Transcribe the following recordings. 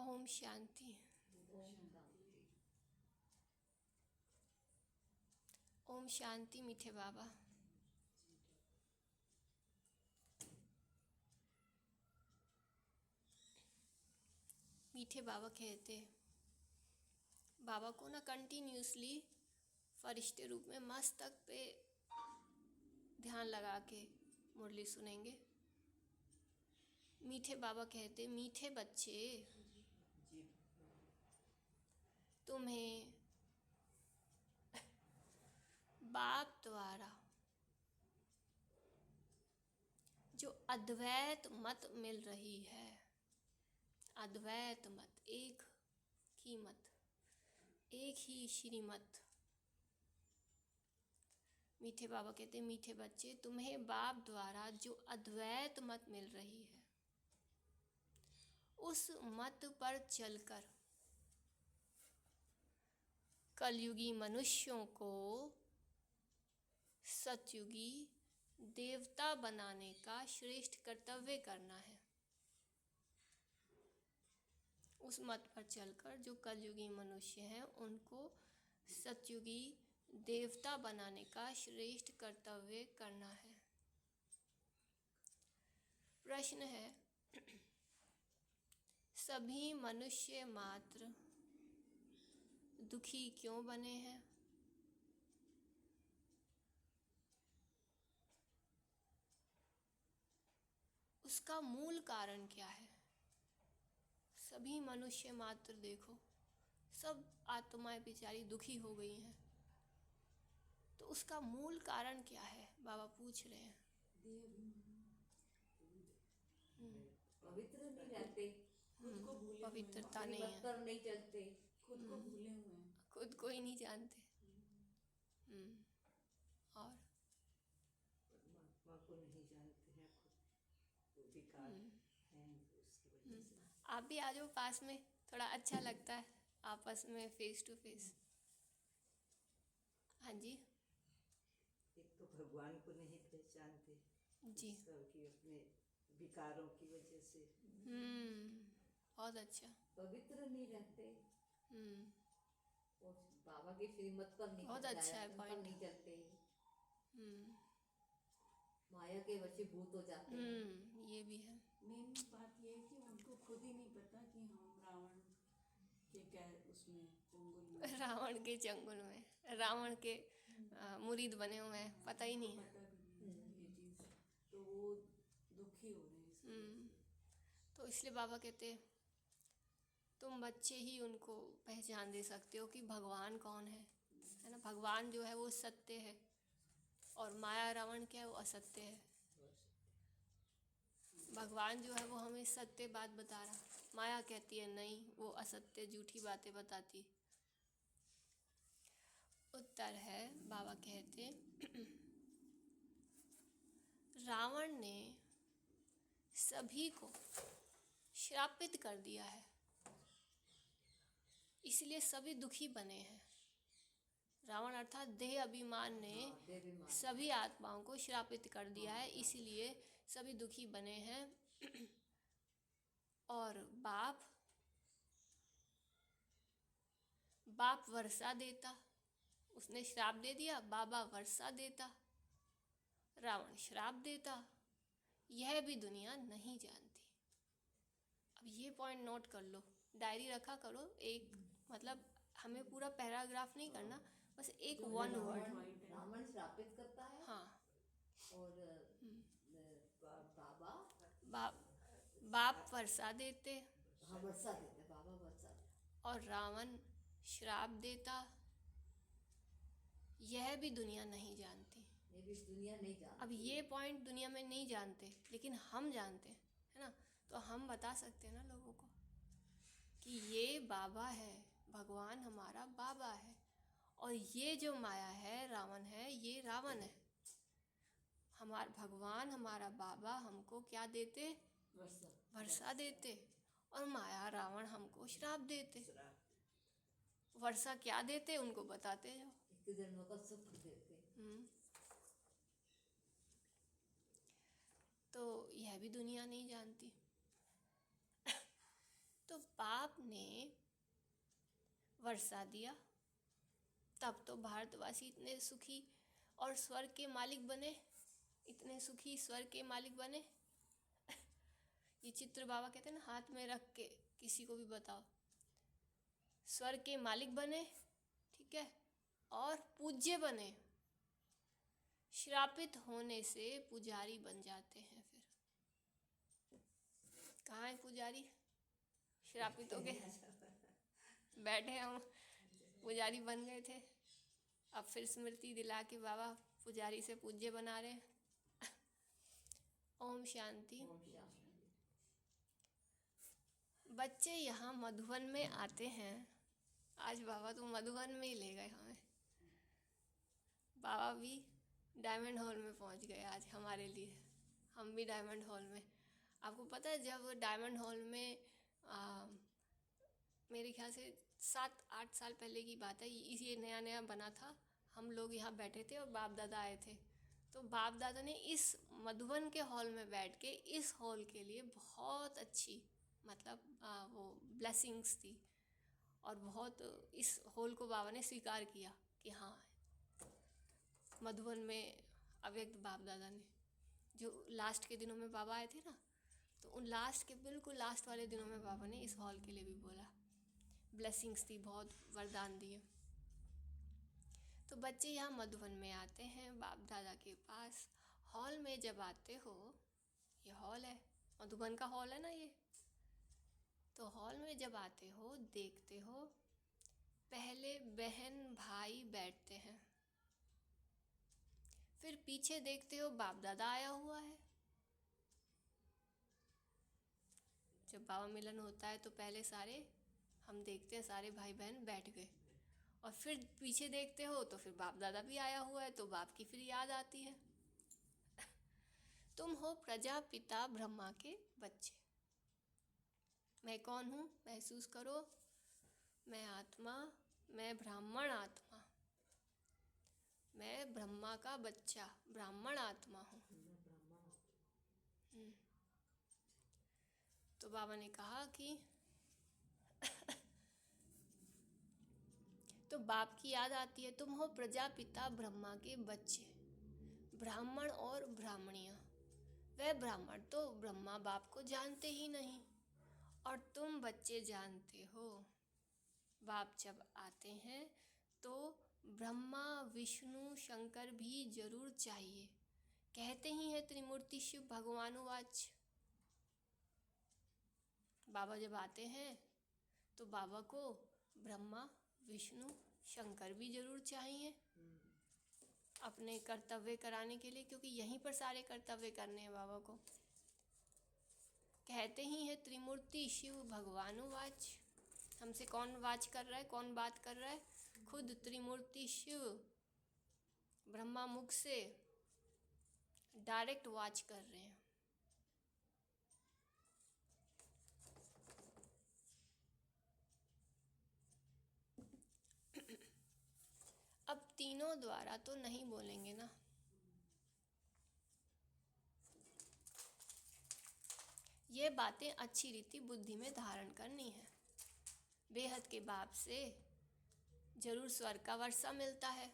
ओम शांति। ओम शांति मीठे बाबा। मीठे बाबा कहते बाबा को ना कंटिन्यूसली फरिश्ते रूप में मस्तक पे ध्यान लगा के मुरली सुनेंगे। मीठे बाबा कहते मीठे बच्चे, तुम्हें बाप द्वारा जो अद्वैत मत मिल रही है, अद्वैत मत, एक ही मत, एक ही श्रीमत। मीठे बाबा कहते मीठे बच्चे, तुम्हें बाप द्वारा जो अद्वैत मत मिल रही है, उस मत पर चलकर कलयुगी मनुष्यों को सतयुगी देवता बनाने का श्रेष्ठ कर्तव्य करना है। उस मत पर चलकर जो कलयुगी मनुष्य हैं उनको सतयुगी देवता बनाने का श्रेष्ठ कर्तव्य करना है। प्रश्न है, सभी मनुष्य मात्र दुखी क्यों बने हैं? उसका मूल कारण क्या है? सभी मनुष्य मात्र देखो, सब आत्माएं बेचारी दुखी हो गई हैं, तो उसका मूल कारण क्या है? बाबा पूछ रहे हैं। पवित्र नहीं रहते, खुद को भूले, पवित्रता नहीं है, पर नहीं चलते, खुद को भूले हुए हैं, खुद को ही नहीं जानते। और परमात्मा को नहीं जानते हैं, खुद विकार हैं, उसकी वजह से। आप भी आ जाओ पास में, थोड़ा अच्छा लगता है आपस में फेस टू फेस। हाँ जी। एक तो भगवान को नहीं पहचानते जी, सबकी अपने विकारों की वजह से। बहुत अच्छा। पवित्र नहीं रहते और बाबा की श्रीमत पर नहीं, बहुत अच्छा है पॉइंट। नहीं चलते, माया के वशीभूत हो जाते हैं। ये भी है। मेन बात ये है कि उनको खुद ही नहीं पता कि हम रावण के क्या उसमें चंगुल में, रावण के चंगुल में, रावण के मुरीद बने हुए हैं, पता ही नहीं है। पता भी नहीं है ये चीज़, तो वो दुखी हो रहे हैं इस वजह से। तो इसलिए बाबा कहते तुम बच्चे ही उनको पहचान दे सकते हो कि भगवान कौन है ना। भगवान जो है वो सत्य है और माया रावण क्या है, वो असत्य है। भगवान जो है वो हमें सत्य बात बता रहा, माया कहती है नहीं, वो असत्य झूठी बातें बताती। उत्तर है, बाबा कहते रावण ने सभी को श्रापित कर दिया है, इसलिए सभी दुखी बने हैं। रावण अर्थात देह अभिमान ने सभी आत्माओं को श्रापित कर दिया है, इसलिए सभी दुखी बने हैं। और बाप वर्षा देता, उसने श्राप दे दिया, बाबा वर्षा देता, रावण श्राप देता, यह भी दुनिया नहीं जानती। अब ये पॉइंट नोट कर लो, डायरी रखा करो। एक मतलब हमें पूरा पैराग्राफ नहीं करना, बस एक वन वर्ड। रावण श्रापित करता है। हाँ। और बाप वर्षा देते, हाँ वर्षा देते, बाबा वर्षा देते, और रावण श्राप देता, यह भी दुनिया नहीं जानती। ये भी दुनिया नहीं जानती। अब ये पॉइंट दुनिया में नहीं जानते, लेकिन हम जानते हैं, है ना। तो हम बता सकते हैं ना लोगों को कि ये बाबा है, भगवान हमारा बाबा है, और ये जो माया है, रावण है, ये रावण है। हमारा भगवान, हमारा बाबा हमको क्या देते? वर्षा देते, और माया रावण हमको श्राप देते। वर्षा क्या देते उनको बताते जाओ। एक जन्मों का सुख देते। तो यह भी दुनिया नहीं जानती। तो बाप ने वर्षा दिया, तब तो भारतवासी इतने सुखी और स्वर्ग के मालिक बने, इतने सुखी स्वर्ग के मालिक बने। ये चित्र बाबा कहते हैं ना, हाथ में रख के किसी को भी बताओ, स्वर्ग के मालिक बने, ठीक है, और पूज्य बने। श्रापित होने से पुजारी बन जाते हैं। फिर कहाँ है पुजारी? श्रापित हो गए, बैठे हम पुजारी बन गए थे, अब फिर स्मृति दिला के बाबा पुजारी से पूज्य बना रहे हैं। ओम शांति। बच्चे यहाँ मधुबन में आते हैं। आज बाबा तो मधुबन में ही ले गए हमें। बाबा भी डायमंड हॉल में पहुँच गए आज हमारे लिए, हम भी डायमंड हॉल में। आपको पता है जब डायमंड हॉल में मेरे ख्याल से 7-8 साल पहले की बात है, ये नया नया बना था, हम लोग यहाँ बैठे थे और बाप दादा आए थे। तो बाप दादा ने इस मधुबन के हॉल में बैठ के इस हॉल के लिए बहुत अच्छी मतलब वो ब्लेसिंग्स थी, और बहुत इस हॉल को बाबा ने स्वीकार किया कि हाँ मधुबन में अव्यक्त बाप दादा ने, जो लास्ट के दिनों में बाबा आए थे ना, तो उन लास्ट के बिल्कुल लास्ट वाले दिनों में बाबा ने इस हॉल के लिए भी बोला, ब्लेसिंग्स थी, बहुत वरदान दिए। तो बच्चे यहाँ मधुबन में आते हैं बाप दादा के पास। हॉल में जब आते हो, ये हॉल है, मधुबन का हॉल है ना ये, तो हॉल में जब आते हो देखते हो पहले बहन भाई बैठते हैं, फिर पीछे देखते हो बाप दादा आया हुआ है। जब बाबा मिलन होता है तो पहले सारे हम देखते हैं सारे भाई बहन बैठ गए, और फिर पीछे देखते हो तो फिर बाप दादा भी आया हुआ है, तो बाप की फिर याद आती है। तुम हो प्रजापिता ब्रह्मा के बच्चे। मैं कौन हूँ? महसूस करो, मैं आत्मा, मैं ब्राह्मण आत्मा, मैं ब्रह्मा का बच्चा, ब्राह्मण आत्मा हूँ। तो बाबा ने कहा कि तो बाप की याद आती है, तुम हो प्रजापिता ब्रह्मा के बच्चे, ब्राह्मण और ब्राह्मणियाँ। वह ब्राह्मण तो ब्रह्मा बाप को जानते ही नहीं, और तुम बच्चे जानते हो। बाप जब आते हैं तो ब्रह्मा विष्णु शंकर भी जरूर चाहिए। कहते ही है त्रिमूर्ति शिव भगवानुवाच। बाबा जब आते हैं तो बाबा को ब्रह्मा विष्णु शंकर भी जरूर चाहिए अपने कर्तव्य कराने के लिए, क्योंकि यहीं पर सारे कर्तव्य करने हैं बाबा को। कहते ही है त्रिमूर्ति शिव भगवानुवाच। हमसे कौन वाच कर रहा है, कौन बात कर रहा है? खुद त्रिमूर्ति शिव ब्रह्मा मुख से डायरेक्ट वाच कर रहे हैं। अब तीनों द्वारा तो नहीं बोलेंगे ना, ये बातें अच्छी रीति बुद्धि में धारण करनी है। बेहद के बाप से जरूर स्वर्ग का वर्षा मिलता है,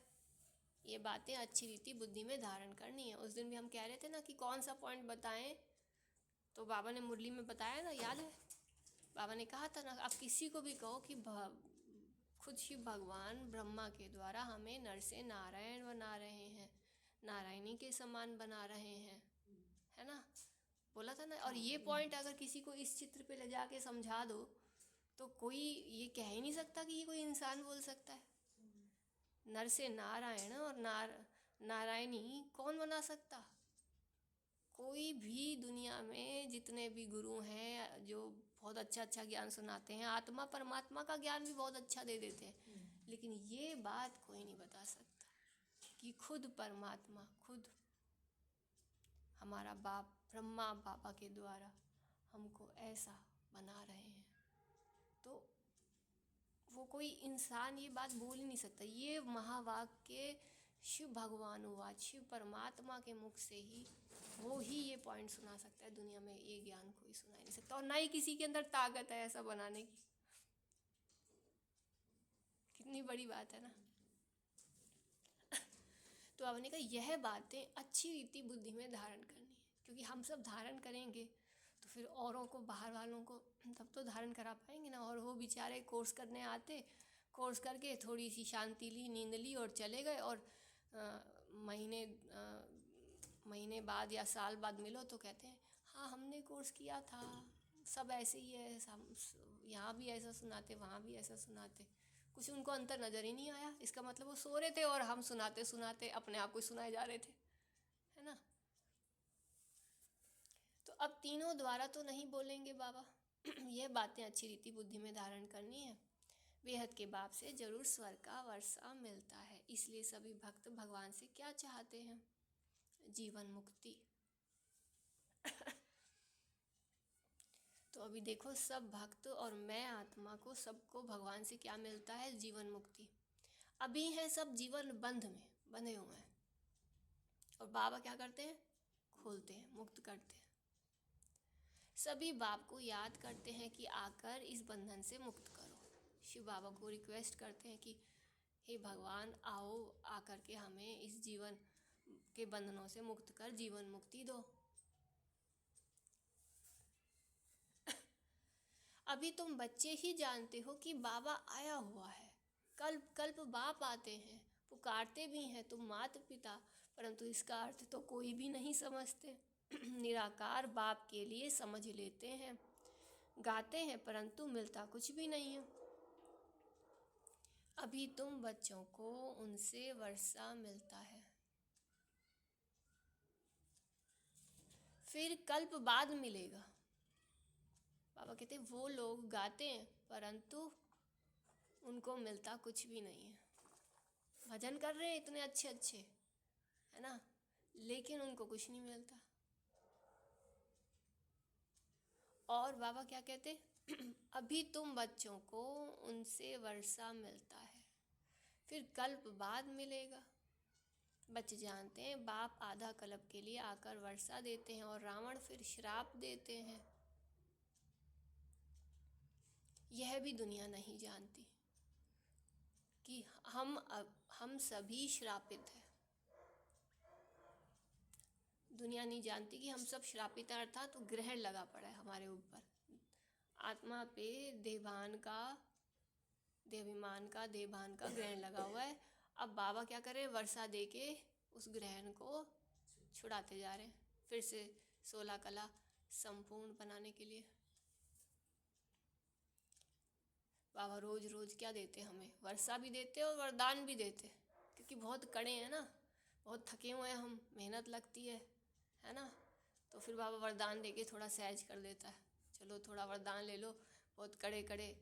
ये बातें अच्छी रीति बुद्धि में धारण करनी है। उस दिन भी हम कह रहे थे ना कि कौन सा पॉइंट बताएं, तो बाबा ने मुरली में बताया ना, याद है? बाबा ने कहा था ना, आप किसी को भी कहो कि खुद शिव भगवान ब्रह्मा के द्वारा हमें नर से नारायण बना रहे हैं, नारायणी के समान बना रहे हैं, है ना? बोला था ना। और ये पॉइंट अगर किसी को इस चित्र पे ले जाके समझा दो तो कोई ये कह ही नहीं सकता कि ये कोई इंसान बोल सकता है। नर से नारायण और नारायणी कौन बना सकता? कोई भी दुनिया में जितने भी गुरु हैं जो बहुत अच्छा ज्ञान सुनाते हैं, आत्मा परमात्मा का ज्ञान भी बहुत अच्छा दे देते हैं, लेकिन ये बात कोई नहीं बता सकता कि खुद परमात्मा, खुद हमारा बाप ब्रह्मा बाबा के द्वारा हमको ऐसा बना रहे हैं। तो वो कोई इंसान ये बात बोल ही नहीं सकता। ये महावाक्य शिव भगवान हुआ, शिव परमात्मा के मुख से ही वो ही ये पॉइंट सुना सकता है, दुनिया में ये ज्ञान कोई सुना ही नहीं सकता, और ना ही किसी के अंदर ताकत है ऐसा बनाने की। कितनी बड़ी बात है ना। तो आपने कहा यह बातें अच्छी रीति बुद्धि में धारण करनी है, क्योंकि हम सब धारण करेंगे तो फिर औरों को, बाहर वालों को तब तो धारण करा पाएंगे ना। और वो बेचारे कोर्स करने आते, कोर्स करके थोड़ी सी शांति ली, नींद ली और चले गए, और महीने बाद या साल बाद मिलो तो कहते हैं हाँ हमने कोर्स किया था, सब ऐसे ही है, यहाँ भी ऐसा सुनाते, वहाँ भी ऐसा सुनाते, कुछ उनको अंतर नज़र ही नहीं आया। इसका मतलब वो सो रहे थे और हम सुनाते सुनाते अपने आप को सुनाए जा रहे थे, है ना। तो अब तीनों द्वारा तो नहीं बोलेंगे बाबा। यह बातें अच्छी रीति बुद्धि में धारण करनी है। बेहद के बाप से जरूर स्वर्ग का वर्षा मिलता है, इसलिए सभी भक्त भगवान से क्या चाहते हैं? जीवन मुक्ति। तो अभी देखो, सब भक्त और मैं आत्मा को, सबको भगवान से क्या मिलता है? जीवन मुक्ति। अभी है सब जीवन बंध में बंधे हुए हैं, और बाबा क्या करते हैं? खोलते हैं, मुक्त करते हैं। सभी बाप को याद करते हैं कि आकर इस बंधन से मुक्त करो। शिव बाबा को रिक्वेस्ट करते हैं कि हे भगवान आओ, आकर के हमें इस जीवन के बंधनों से मुक्त कर जीवन मुक्ति दो। अभी तुम बच्चे ही जानते हो कि बाबा आया हुआ है, कल्प कल्प बाप आते हैं, पुकारते भी हैं तुम माता पिता, परंतु इसका अर्थ तो कोई भी नहीं समझते। निराकार बाप के लिए समझ लेते हैं, गाते हैं, परंतु मिलता कुछ भी नहीं है। अभी तुम बच्चों को उनसे वर्षा मिलता है, फिर कल्प बाद मिलेगा। बाबा कहते हैं वो लोग गाते हैं परंतु उनको मिलता कुछ भी नहीं है। भजन कर रहे हैं इतने अच्छे अच्छे, है ना, लेकिन उनको कुछ नहीं मिलता। और बाबा क्या कहते? अभी तुम बच्चों को उनसे वर्षा मिलता है, फिर कल्प बाद मिलेगा। बच्चे जानते हैं बाप आधा कल्प के लिए आकर वर्षा देते हैं और रावण फिर श्राप देते हैं। यह भी दुनिया नहीं जानती कि हम सभी श्रापित हैं। दुनिया नहीं जानती कि हम सब श्रापित हैं, अर्थात तो ग्रहण लगा पड़ा है हमारे ऊपर। आत्मा पे देवान का, देवाभिमान का, देवान का ग्रहण लगा हुआ है। अब बाबा क्या कर रहे हैं? वर्षा दे के उस ग्रहण को छुड़ाते जा रहे हैं, फिर से 16 कला संपूर्ण बनाने के लिए। बाबा रोज रोज क्या देते हमें? वर्षा भी देते और वरदान भी देते, क्योंकि बहुत कड़े हैं ना, बहुत थके हुए हैं हम, मेहनत लगती है ना। तो फिर बाबा वरदान देके थोड़ा सहज कर देता है, चलो थोड़ा वरदान ले लो, बहुत कड़े कड़े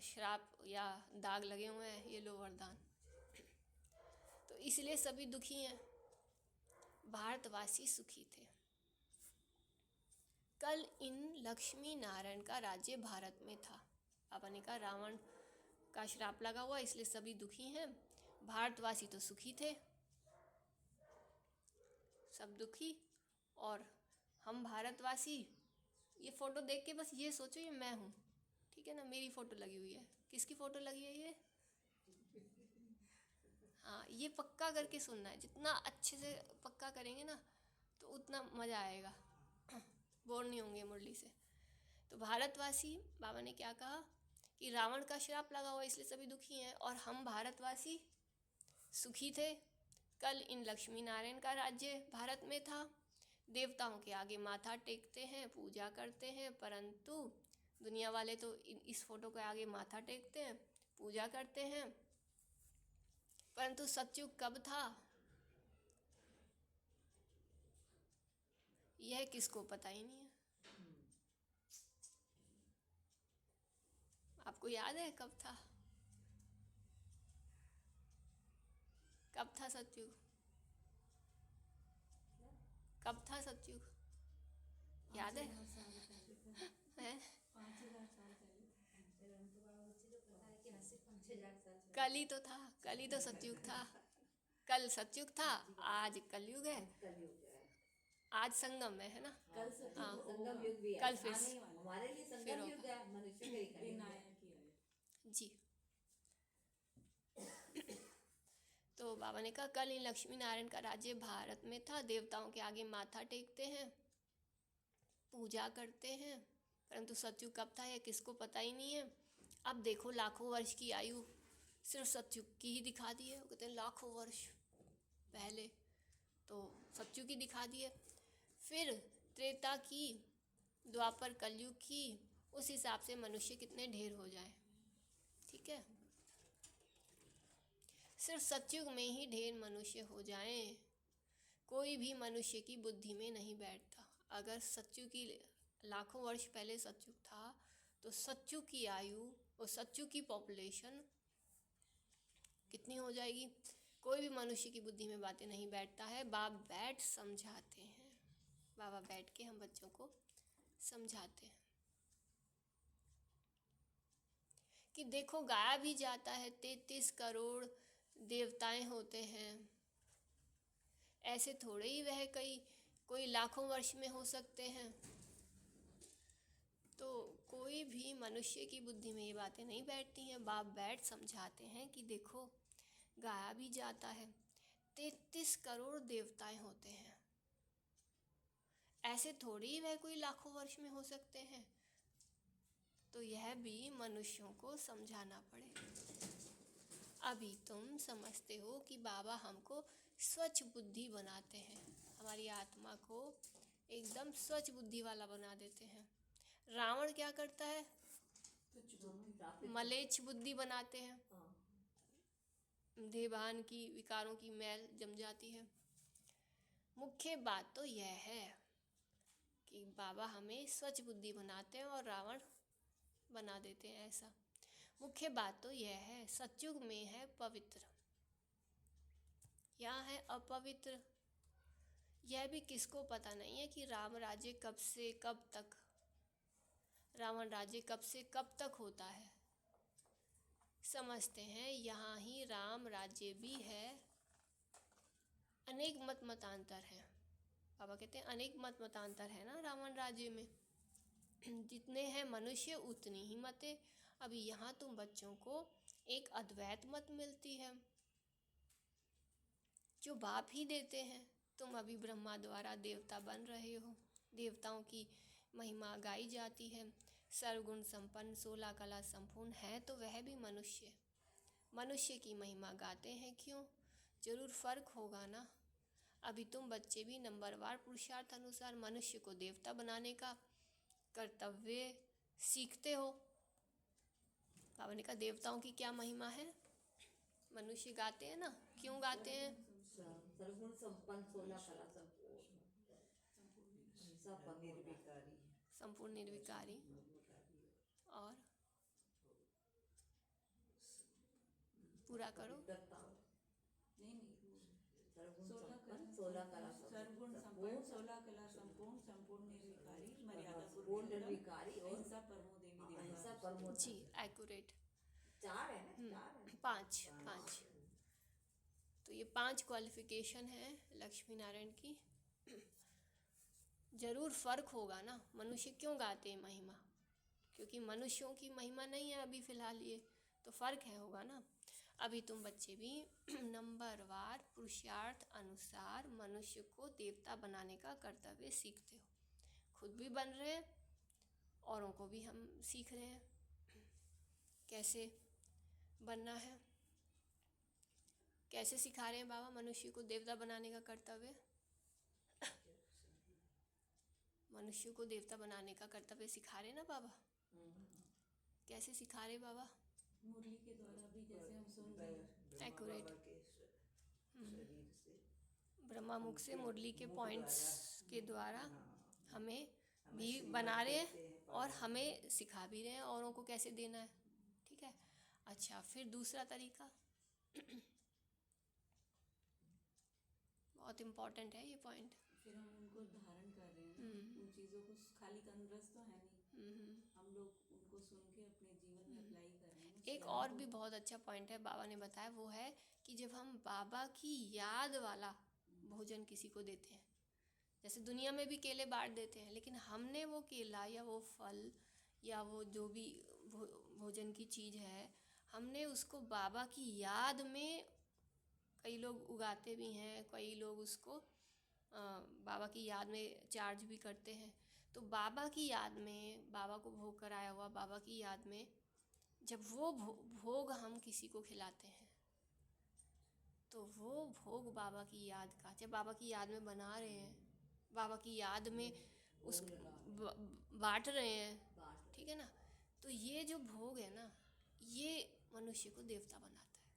श्राप या दाग लगे हुए हैं, ये लो वरदान। तो इसलिए सभी दुखी हैं, भारतवासी सुखी थे। कल इन लक्ष्मी नारायण का राज्य भारत में था। बाबा ने कहा रावण का श्राप लगा हुआ इसलिए सभी दुखी हैं, भारतवासी तो सुखी थे, सब दुखी। और हम भारतवासी, ये फोटो देख के बस ये सोचो ये मैं हूँ, ठीक है ना, मेरी फोटो लगी हुई है। किसकी फोटो लगी है ये? हाँ, ये पक्का करके सुनना है, जितना अच्छे से पक्का करेंगे ना तो उतना मज़ा आएगा, बोर नहीं होंगे मुरली से। तो भारतवासी, बाबा ने क्या कहा कि रावण का श्राप लगा हुआ इसलिए सभी दुखी हैं, और हम भारतवासी सुखी थे। कल इन लक्ष्मी नारायण का राज्य भारत में था। देवताओं के आगे माथा टेकते हैं, पूजा करते हैं, परंतु दुनिया वाले तो इस फोटो के आगे माथा टेकते हैं, पूजा करते हैं, परंतु सतयुग कब था यह किसको पता ही नहीं है। आपको याद है कब था? कब था सतयुग? कब था सतयुग? याद है? 5000 साल पहले, हैं? 5000 साल पहले। कल ही तो था, कल ही तो सतयुग था, कल सतयुग था, आज कलयुग है, कलयुग है। आज संगम है ना। कल सतयुग हाँ, संगम युग भी है, कल फिर आने वाला हमारे लिए फिर संगम होगा। युग है, मनुष्य के लिए कलयुग है। विनायक ही है। जी। तो बाबा ने कहा कल ही लक्ष्मी नारायण का राज्य भारत में था, देवताओं के आगे माथा टेकते हैं, पूजा करते हैं, परंतु सतयुग कब था यह किसको पता ही नहीं है। अब देखो लाखों वर्ष की आयु सिर्फ सतयुग की ही दिखा दी है। वो कहते हैं लाखों वर्ष पहले तो सतयुग की दिखा दी है, फिर त्रेता की, द्वापर कलयुग की, उस हिसाब से मनुष्य कितने ढेर हो जाए। ठीक है, सिर्फ सतयुग में ही ढेर मनुष्य हो जाएं, कोई भी मनुष्य की बुद्धि में नहीं बैठता। अगर सतयुग की लाखों वर्ष पहले सतयुग था तो सतयुग की आयु और सतयुग की पॉपुलेशन कितनी हो जाएगी, कोई भी मनुष्य की बुद्धि में बातें नहीं बैठता है। बाप बैठ समझाते हैं, बाबा बैठ के हम बच्चों को समझाते हैं कि देखो गाया भी जाता है 33 करोड़ देवताएं होते हैं, ऐसे थोड़े ही वह कोई लाखों वर्ष में हो सकते हैं। तो कोई भी मनुष्य की बुद्धि में ये बातें नहीं बैठती हैं। बाप बैठ समझाते हैं कि देखो गाया भी जाता है 33 करोड़ देवताएं होते हैं, ऐसे थोड़ी ही वह कोई लाखों वर्ष में हो सकते हैं। तो यह भी मनुष्यों को समझाना पड़े। अभी तुम समझते हो कि बाबा हमको स्वच्छ बुद्धि बनाते हैं, हमारी आत्मा को एकदम स्वच्छ बुद्धि वाला बना देते हैं। रावण क्या करता है, मलेच्छ बुद्धि बनाते हैं, देवान की विकारों की मैल जम जाती है। मुख्य बात तो यह है कि बाबा हमें स्वच्छ बुद्धि बनाते हैं और रावण बना देते हैं ऐसा। मुख्य बात तो यह है, सतयुग में है पवित्र, यहाँ है अपवित्र। यह भी किसको पता नहीं है कि राम राज्य कब से कब तक, रावण राज्य कब से कब तक होता है। समझते हैं यहाँ ही राम राज्य भी है, अनेक मतांतर है। बाबा कहते हैं अनेक मतांतर है ना रावण राज्य में, जितने हैं मनुष्य उतनी ही मतें। अभी यहाँ तुम बच्चों को एक अद्वैत मत मिलती है जो बाप ही देते हैं। तुम अभी ब्रह्मा द्वारा देवता बन रहे हो, देवताओं की महिमा गाई जाती है, सर्वगुण संपन्न 16 कला संपूर्ण है, तो वह भी मनुष्य, मनुष्य की महिमा गाते हैं। क्यों, जरूर फर्क होगा ना। अभी तुम बच्चे भी नंबरवार पुरुषार्थ अनुसार मनुष्य को देवता बनाने का कर्तव्य सीखते हो। बाबा ने कहा देवताओं की क्या महिमा है, मनुष्य गाते हैं ना, क्यों गाते हैं। सर्वगुण संपन्न 16 कला संपूर्ण, निर्विकारी, संपूर्ण निर्विकारी, और पूरा करो। सोलह कला सर्वगुण संपन्न 16 कला संपूर्ण, संपूर्ण निर्विकारी, मर्यादा पुरुषोत्तम, अहिंसा परमो देवी देवता। जी एक्यूरेट। 4 है ना, 4 है, 5 तो ये 5 क्वालिफिकेशन है लक्ष्मी नारायण की। जरूर फर्क होगा ना। मनुष्य क्यों गाते हैं महिमा, क्योंकि मनुष्यों की महिमा नहीं है अभी फिलहाल, ये तो फर्क है, होगा ना। अभी तुम बच्चे भी नंबरवार पुरुषार्थ अनुसार मनुष्य को देवता बनाने का कर्तव्य सीखते हो, खुद भी बन रहे हैं, औरों को भी हम सीख रहे हैं कैसे बनना है। कैसे सिखा रहे हैं बाबा मनुष्य को देवता बनाने का कर्तव्य, मनुष्य को देवता बनाने का कर्तव्य सिखा रहे ना बाबा। कैसे सिखा रहे बाबा, मुरली के द्वारा भी, जैसे हम सुन रहे हैं। एक्यूरेट, ब्रह्मा मुख से मुरली के पॉइंट्स के द्वारा हमें भी बना रहे हैं और हमें सिखा भी रहे हैं औरों को कैसे देना है। ठीक है, अच्छा फिर दूसरा तरीका बहुत इम्पोर्टेंट है ये पॉइंट। फिर हम उनको धारण कर रहे हैं उन चीज़ों को, खाली कंदरस तो है नहीं, हम लोग उनको सुन के अपने जीवन में अप्लाई कर रहे हैं। एक और भी बहुत अच्छा पॉइंट है बाबा ने बताया, वो है कि जब हम बाबा की याद वाला भोजन किसी को देते हैं, जैसे दुनिया में भी केले बांट देते हैं, लेकिन हमने वो केला या वो फल या वो जो भी भोजन की चीज़ है, हमने उसको बाबा की याद में, कई लोग उगाते भी हैं, कई लोग उसको बाबा की याद में चार्ज भी करते हैं। तो बाबा की याद में, बाबा को भोग कराया हुआ बाबा की याद में, जब वो भोग हम किसी को खिलाते हैं, तो वो भोग बाबा की याद का, जब बाबा की याद में बना रहे हैं, बाबा की याद में उस बांट रहे हैं, ठीक है ना, तो ये जो भोग है ना, ये मनुष्य को देवता बनाता है।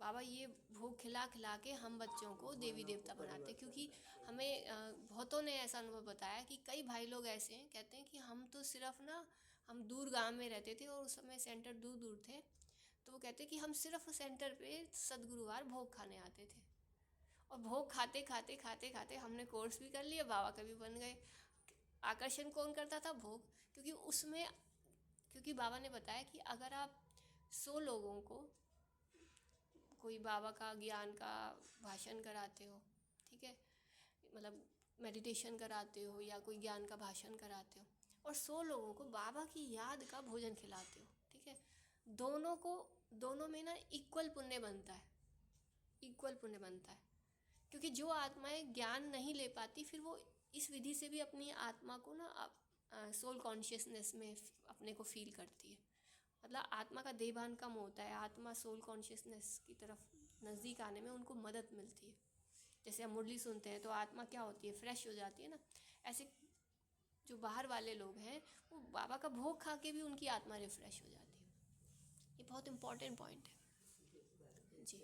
बाबा ये भोग खिला खिला के हम बच्चों को देवी देवता बनाते हैं। क्योंकि हमें बहुतों ने ऐसा अनुभव बताया कि कई भाई लोग ऐसे हैं, कहते हैं कि हम तो सिर्फ ना, हम दूर गांव में रहते थे और उस समय सेंटर दूर दूर थे, तो वो कहते कि हम सिर्फ सेंटर पे सदगुरुवार भोग खाने आते थे, और भोग खाते खाते खाते खाते हमने कोर्स भी कर लिया, बाबा का भी बन गए। आकर्षण कौन करता था? भोग। क्योंकि उसमें, क्योंकि बाबा ने बताया कि अगर आप 100 लोगों को कोई बाबा का ज्ञान का भाषण कराते हो, ठीक है, मतलब मेडिटेशन कराते हो या कोई ज्ञान का भाषण कराते हो, और 100 लोगों को बाबा की याद का भोजन खिलाते हो, ठीक है, दोनों में ना इक्वल पुण्य बनता है, इक्वल पुण्य बनता है। क्योंकि जो आत्माएं ज्ञान नहीं ले पाती, फिर वो इस विधि से भी अपनी आत्मा को ना सोल कॉन्शियसनेस में अपने को फील करती है। मतलब आत्मा का देहभान कम होता है, आत्मा सोल कॉन्शियसनेस की तरफ नज़दीक आने में उनको मदद मिलती है। जैसे हम मुरली सुनते हैं तो आत्मा क्या होती है? फ्रेश हो जाती है ना। ऐसे जो बाहर वाले लोग हैं, वो बाबा का भोग खा के भी उनकी आत्मा रिफ्रेश हो जाती है। ये बहुत इम्पोर्टेंट पॉइंट है जी।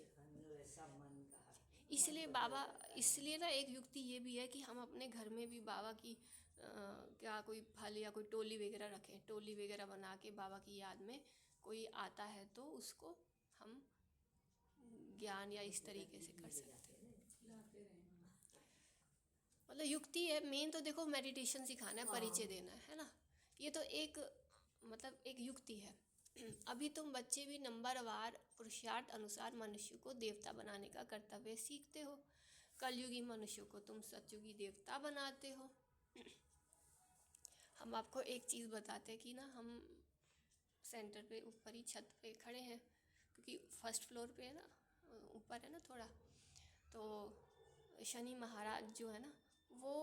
इसलिए बाबा, इसलिए ना एक युक्ति ये भी है कि हम अपने घर में भी बाबा की क्या कोई फल या कोई टोली वगैरह रखें, टोली वगैरह बना के बाबा की याद में कोई आता है तो उसको हम ज्ञान या इस तरीके से कर सकते हैं। मतलब युक्ति है, मेन तो देखो मेडिटेशन सिखाना है, परिचय देना है ना, ये तो एक मतलब एक युक्ति है। अभी तुम बच्चे भी नंबरवार पुरुषार्थ अनुसार मनुष्य को देवता बनाने का कर्तव्य सीखते हो। कलयुगी मनुष्य को तुम सतयुगी देवता बनाते हो। हम आपको एक चीज़ बताते हैं कि ना, हम सेंटर पे ऊपर ही छत पे खड़े हैं, क्योंकि फर्स्ट फ्लोर पे है ना, ऊपर है ना थोड़ा, तो शनि महाराज जो है ना, वो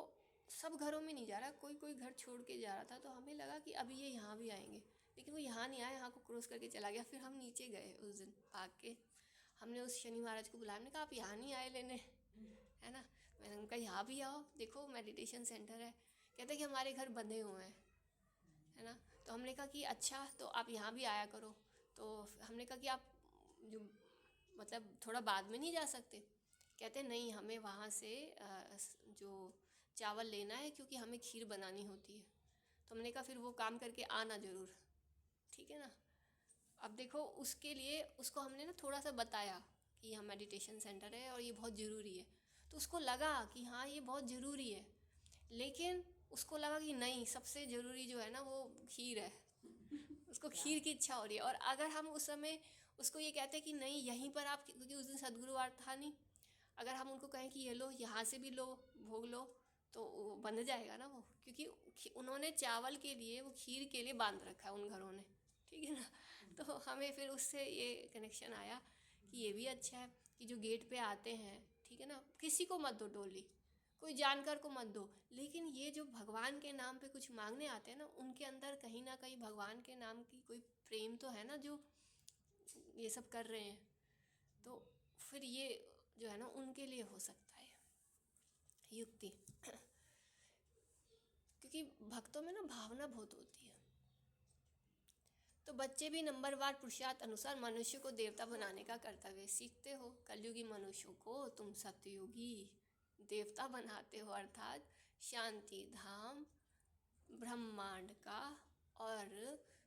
सब घरों में नहीं जा रहा, कोई कोई घर छोड़ के जा रहा था, तो हमें लगा कि अभी ये यहाँ भी आएंगे, लेकिन वो यहाँ नहीं आए, यहाँ को क्रॉस करके चला गया। फिर हम नीचे गए उस दिन भाग के, हमने उस शनि महाराज को बुलाया, हमने कहा आप यहाँ नहीं आए लेने, है ना। मैंने उनका यहाँ भी आओ, देखो मेडिटेशन सेंटर है। कहते कि हमारे घर बंधे हुए हैं, है ना। तो हमने कहा कि अच्छा, तो आप यहाँ भी आया करो। तो हमने कहा कि आप जो मतलब थोड़ा बाद में नहीं जा सकते? कहते नहीं, हमें वहाँ से जो चावल लेना है, क्योंकि हमें खीर बनानी होती है। तो हमने कहा फिर वो काम करके आना ज़रूर, ठीक है ना। अब देखो, उसके लिए उसको हमने ना थोड़ा सा बताया कि यहाँ मेडिटेशन सेंटर है और ये बहुत ज़रूरी है, तो उसको लगा कि हाँ ये बहुत ज़रूरी है, लेकिन उसको लगा कि नहीं, सबसे ज़रूरी जो है ना वो खीर है, उसको खीर की इच्छा हो रही है। और अगर हम उस समय उसको ये कहते कि नहीं यहीं पर आप, क्योंकि उस दिन सदगुरुवार था नहीं, अगर हम उनको कहें कि ये लो, यहाँ से भी लो, भोग लो, तो वो बंध जाएगा ना वो, क्योंकि उन्होंने चावल के लिए, वो खीर के लिए बांध रखा है उन घरों ने, ठीक है ना। तो हमें फिर उससे ये कनेक्शन आया कि ये भी अच्छा है कि जो गेट पे आते हैं, ठीक है ना, किसी को मत दो टोली, कोई जानकार को मत दो, लेकिन ये जो भगवान के नाम पे कुछ मांगने आते हैं ना, उनके अंदर कहीं ना कहीं भगवान के नाम की कोई प्रेम तो है ना, जो ये सब कर रहे हैं, तो फिर ये जो है ना उनके लिए हो सकता है युक्ति। क्योंकि भक्तों में ना भावना बहुत होती है। तो बच्चे भी नंबरवार पुरुषार्थ अनुसार मनुष्य को देवता बनाने का कर्तव्य सीखते हो। कलयुगी मनुष्यों को तुम सतयुगी देवता बनाते हो, अर्थात शांति धाम, ब्रह्मांड का और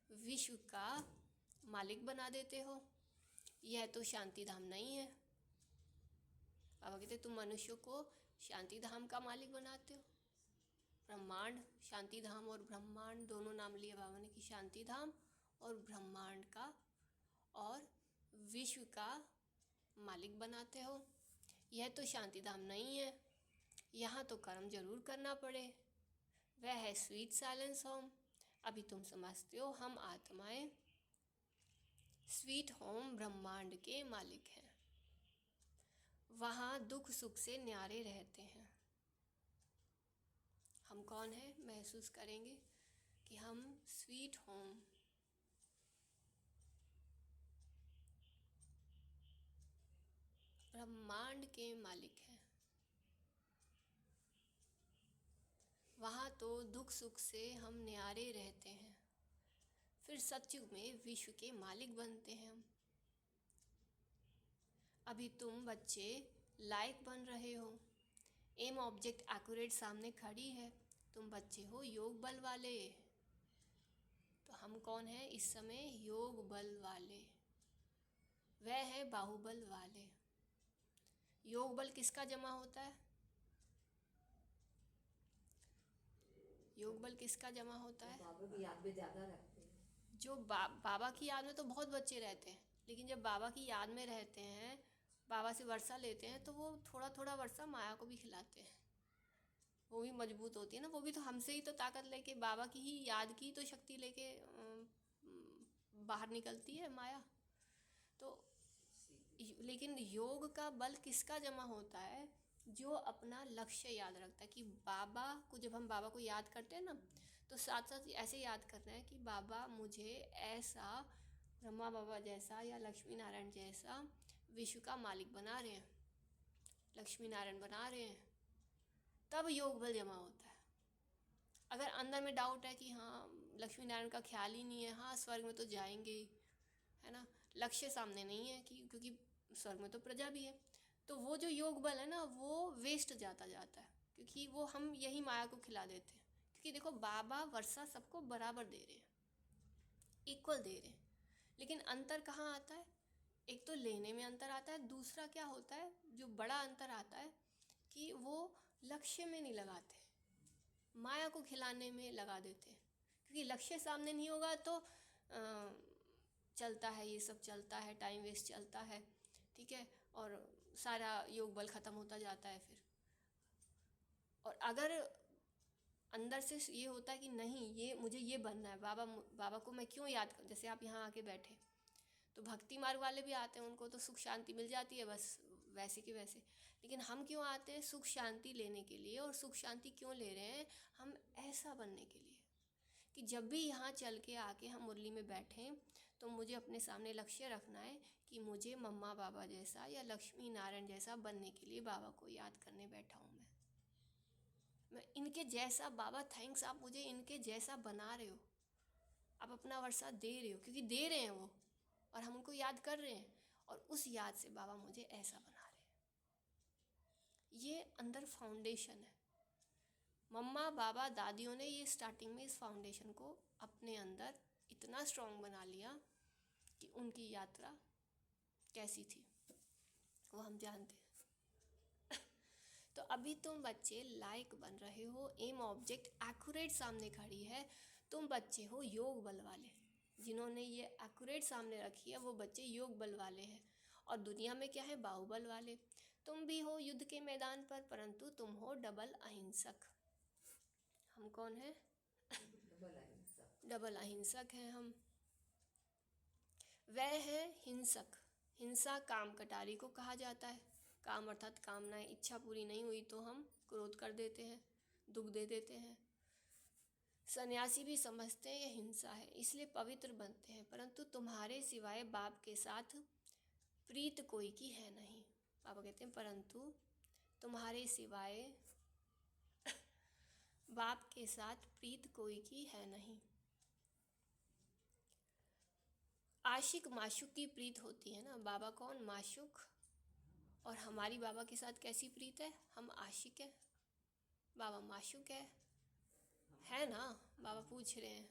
विश्व का मालिक बना देते हो। यह तो शांति धाम नहीं है। बाबा कहते तुम मनुष्यों को शांति धाम का मालिक बनाते हो। ब्रह्मांड, शांति धाम और ब्रह्मांड दोनों नाम लिए बाबा ने, कि शांति धाम और ब्रह्मांड का और विश्व का मालिक बनाते हो। यह तो शांतिधाम नहीं है, यहाँ तो कर्म जरूर करना पड़े। वह है स्वीट साइलेंस होम। अभी तुम समझते हो हम आत्माएं स्वीट होम ब्रह्मांड के मालिक हैं। वहाँ दुख सुख से न्यारे रहते हैं। हम कौन है महसूस करेंगे कि हम स्वीट होम ब्रह्मांड के मालिक हैं। वहाँ तो दुख सुख से हम न्यारे रहते हैं। फिर सतयुग में विश्व के मालिक बनते हैं हम। अभी तुम बच्चे लायक बन रहे हो। एम ऑब्जेक्ट एक्यूरेट सामने खड़ी है। तुम बच्चे हो योग बल वाले। तो हम कौन है इस समय? योग बल वाले। वह है बाहुबल वाले। योग बल किसका जमा होता है? योग बल किसका जमा होता है? बाबा की याद में ज्यादा रखते हैं। जो बाबा की याद में तो बहुत बच्चे रहते हैं, लेकिन जब बाबा की याद में रहते हैं, बाबा से वर्षा लेते हैं, तो वो थोड़ा थोड़ा वर्षा माया को भी खिलाते हैं। वो भी मजबूत होती है ना, वो भी तो हमसे ही तो ताकत लेके, बाबा की ही याद की तो शक्ति लेके बाहर निकलती है माया। तो लेकिन योग का बल किसका जमा होता है? जो अपना लक्ष्य याद रखता है कि बाबा को, जब हम बाबा को याद करते हैं ना, तो साथ साथ ऐसे याद करना है कि बाबा मुझे ऐसा ब्रह्मा बाबा जैसा या लक्ष्मी नारायण जैसा विश्व का मालिक बना रहे हैं, लक्ष्मी नारायण बना रहे हैं, तब योग बल जमा होता है। अगर अंदर में डाउट है कि हाँ लक्ष्मी नारायण का ख्याल ही नहीं है, हाँ स्वर्ग में तो जाएंगे ही, है ना, लक्ष्य सामने नहीं है कि क्योंकि स्वर्ग में तो प्रजा भी है, तो वो जो योग बल है ना वो वेस्ट जाता है, क्योंकि वो हम यही माया को खिला देते हैं। क्योंकि देखो बाबा वर्षा सबको बराबर दे रहे हैं, इक्वल दे रहे हैं, लेकिन अंतर कहाँ आता है? एक तो लेने में अंतर आता है, दूसरा क्या होता है जो बड़ा अंतर आता है कि वो लक्ष्य में नहीं लगाते, माया को खिलाने में लगा देते हैं। क्योंकि लक्ष्य सामने नहीं होगा तो चलता है, ये सब चलता है, टाइम वेस्ट चलता है, ठीक है, और सारा योग बल ख़त्म होता जाता है फिर। और अगर अंदर से ये होता है कि नहीं ये मुझे ये बनना है, बाबा को मैं क्यों याद कर, जैसे आप यहाँ आके बैठे तो भक्ति मार्ग वाले भी आते हैं, उनको तो सुख शांति मिल जाती है बस वैसे के वैसे, लेकिन हम क्यों आते हैं? सुख शांति लेने के लिए। और सुख शांति क्यों ले रहे हैं? हम ऐसा बनने के लिए कि जब भी यहाँ चल के आके हम मुरली में बैठें तो मुझे अपने सामने लक्ष्य रखना है कि मुझे मम्मा बाबा जैसा या लक्ष्मी नारायण जैसा बनने के लिए बाबा को याद करने बैठा हूँ। मैं इनके जैसा, बाबा थैंक्स आप मुझे इनके जैसा बना रहे हो, आप अपना वर्षा दे रहे हो, क्योंकि दे रहे हैं वो और हम उनको याद कर रहे हैं, और उस याद से बाबा मुझे ऐसा बना रहे हैं। ये अंदर फाउंडेशन है। मम्मा बाबा दादियों ने ये स्टार्टिंग में इस फाउंडेशन को अपने अंदर इतना स्ट्रॉन्ग बना लिया कि उनकी यात्रा कैसी थी वो हम जानते हैं। तो अभी तुम बच्चे लायक बन रहे हो, एम ऑब्जेक्ट एक्यूरेट सामने खड़ी है, तुम बच्चे हो योग बल वाले। जिन्होंने ये एक्यूरेट सामने रखी है वो बच्चे योग बल वाले हैं, और दुनिया में क्या है? बाहुबल वाले। तुम भी हो युद्ध के मैदान पर, परंतु तुम हो डबल अहिंसक। हम कौन है? डबल अहिंसक हैं हम। वह है हिंसक। हिंसा काम कटारी को कहा जाता है। काम अर्थात कामनाएं, इच्छा पूरी नहीं हुई तो हम क्रोध कर देते हैं, दुख दे देते हैं। सन्यासी भी समझते हैं ये हिंसा है, इसलिए पवित्र बनते हैं, परंतु तुम्हारे सिवाय बाप के साथ प्रीत कोई की है नहीं। बाबा कहते हैं परंतु तुम्हारे सिवाय बाप के साथ प्रीत कोई की है नहीं। आशिक माशुक की प्रीत होती है ना, बाबा कौन? माशुक। और हमारी बाबा के साथ कैसी प्रीत है? हम आशिक हैं, बाबा माशुक है ना? बाबा पूछ रहे हैं।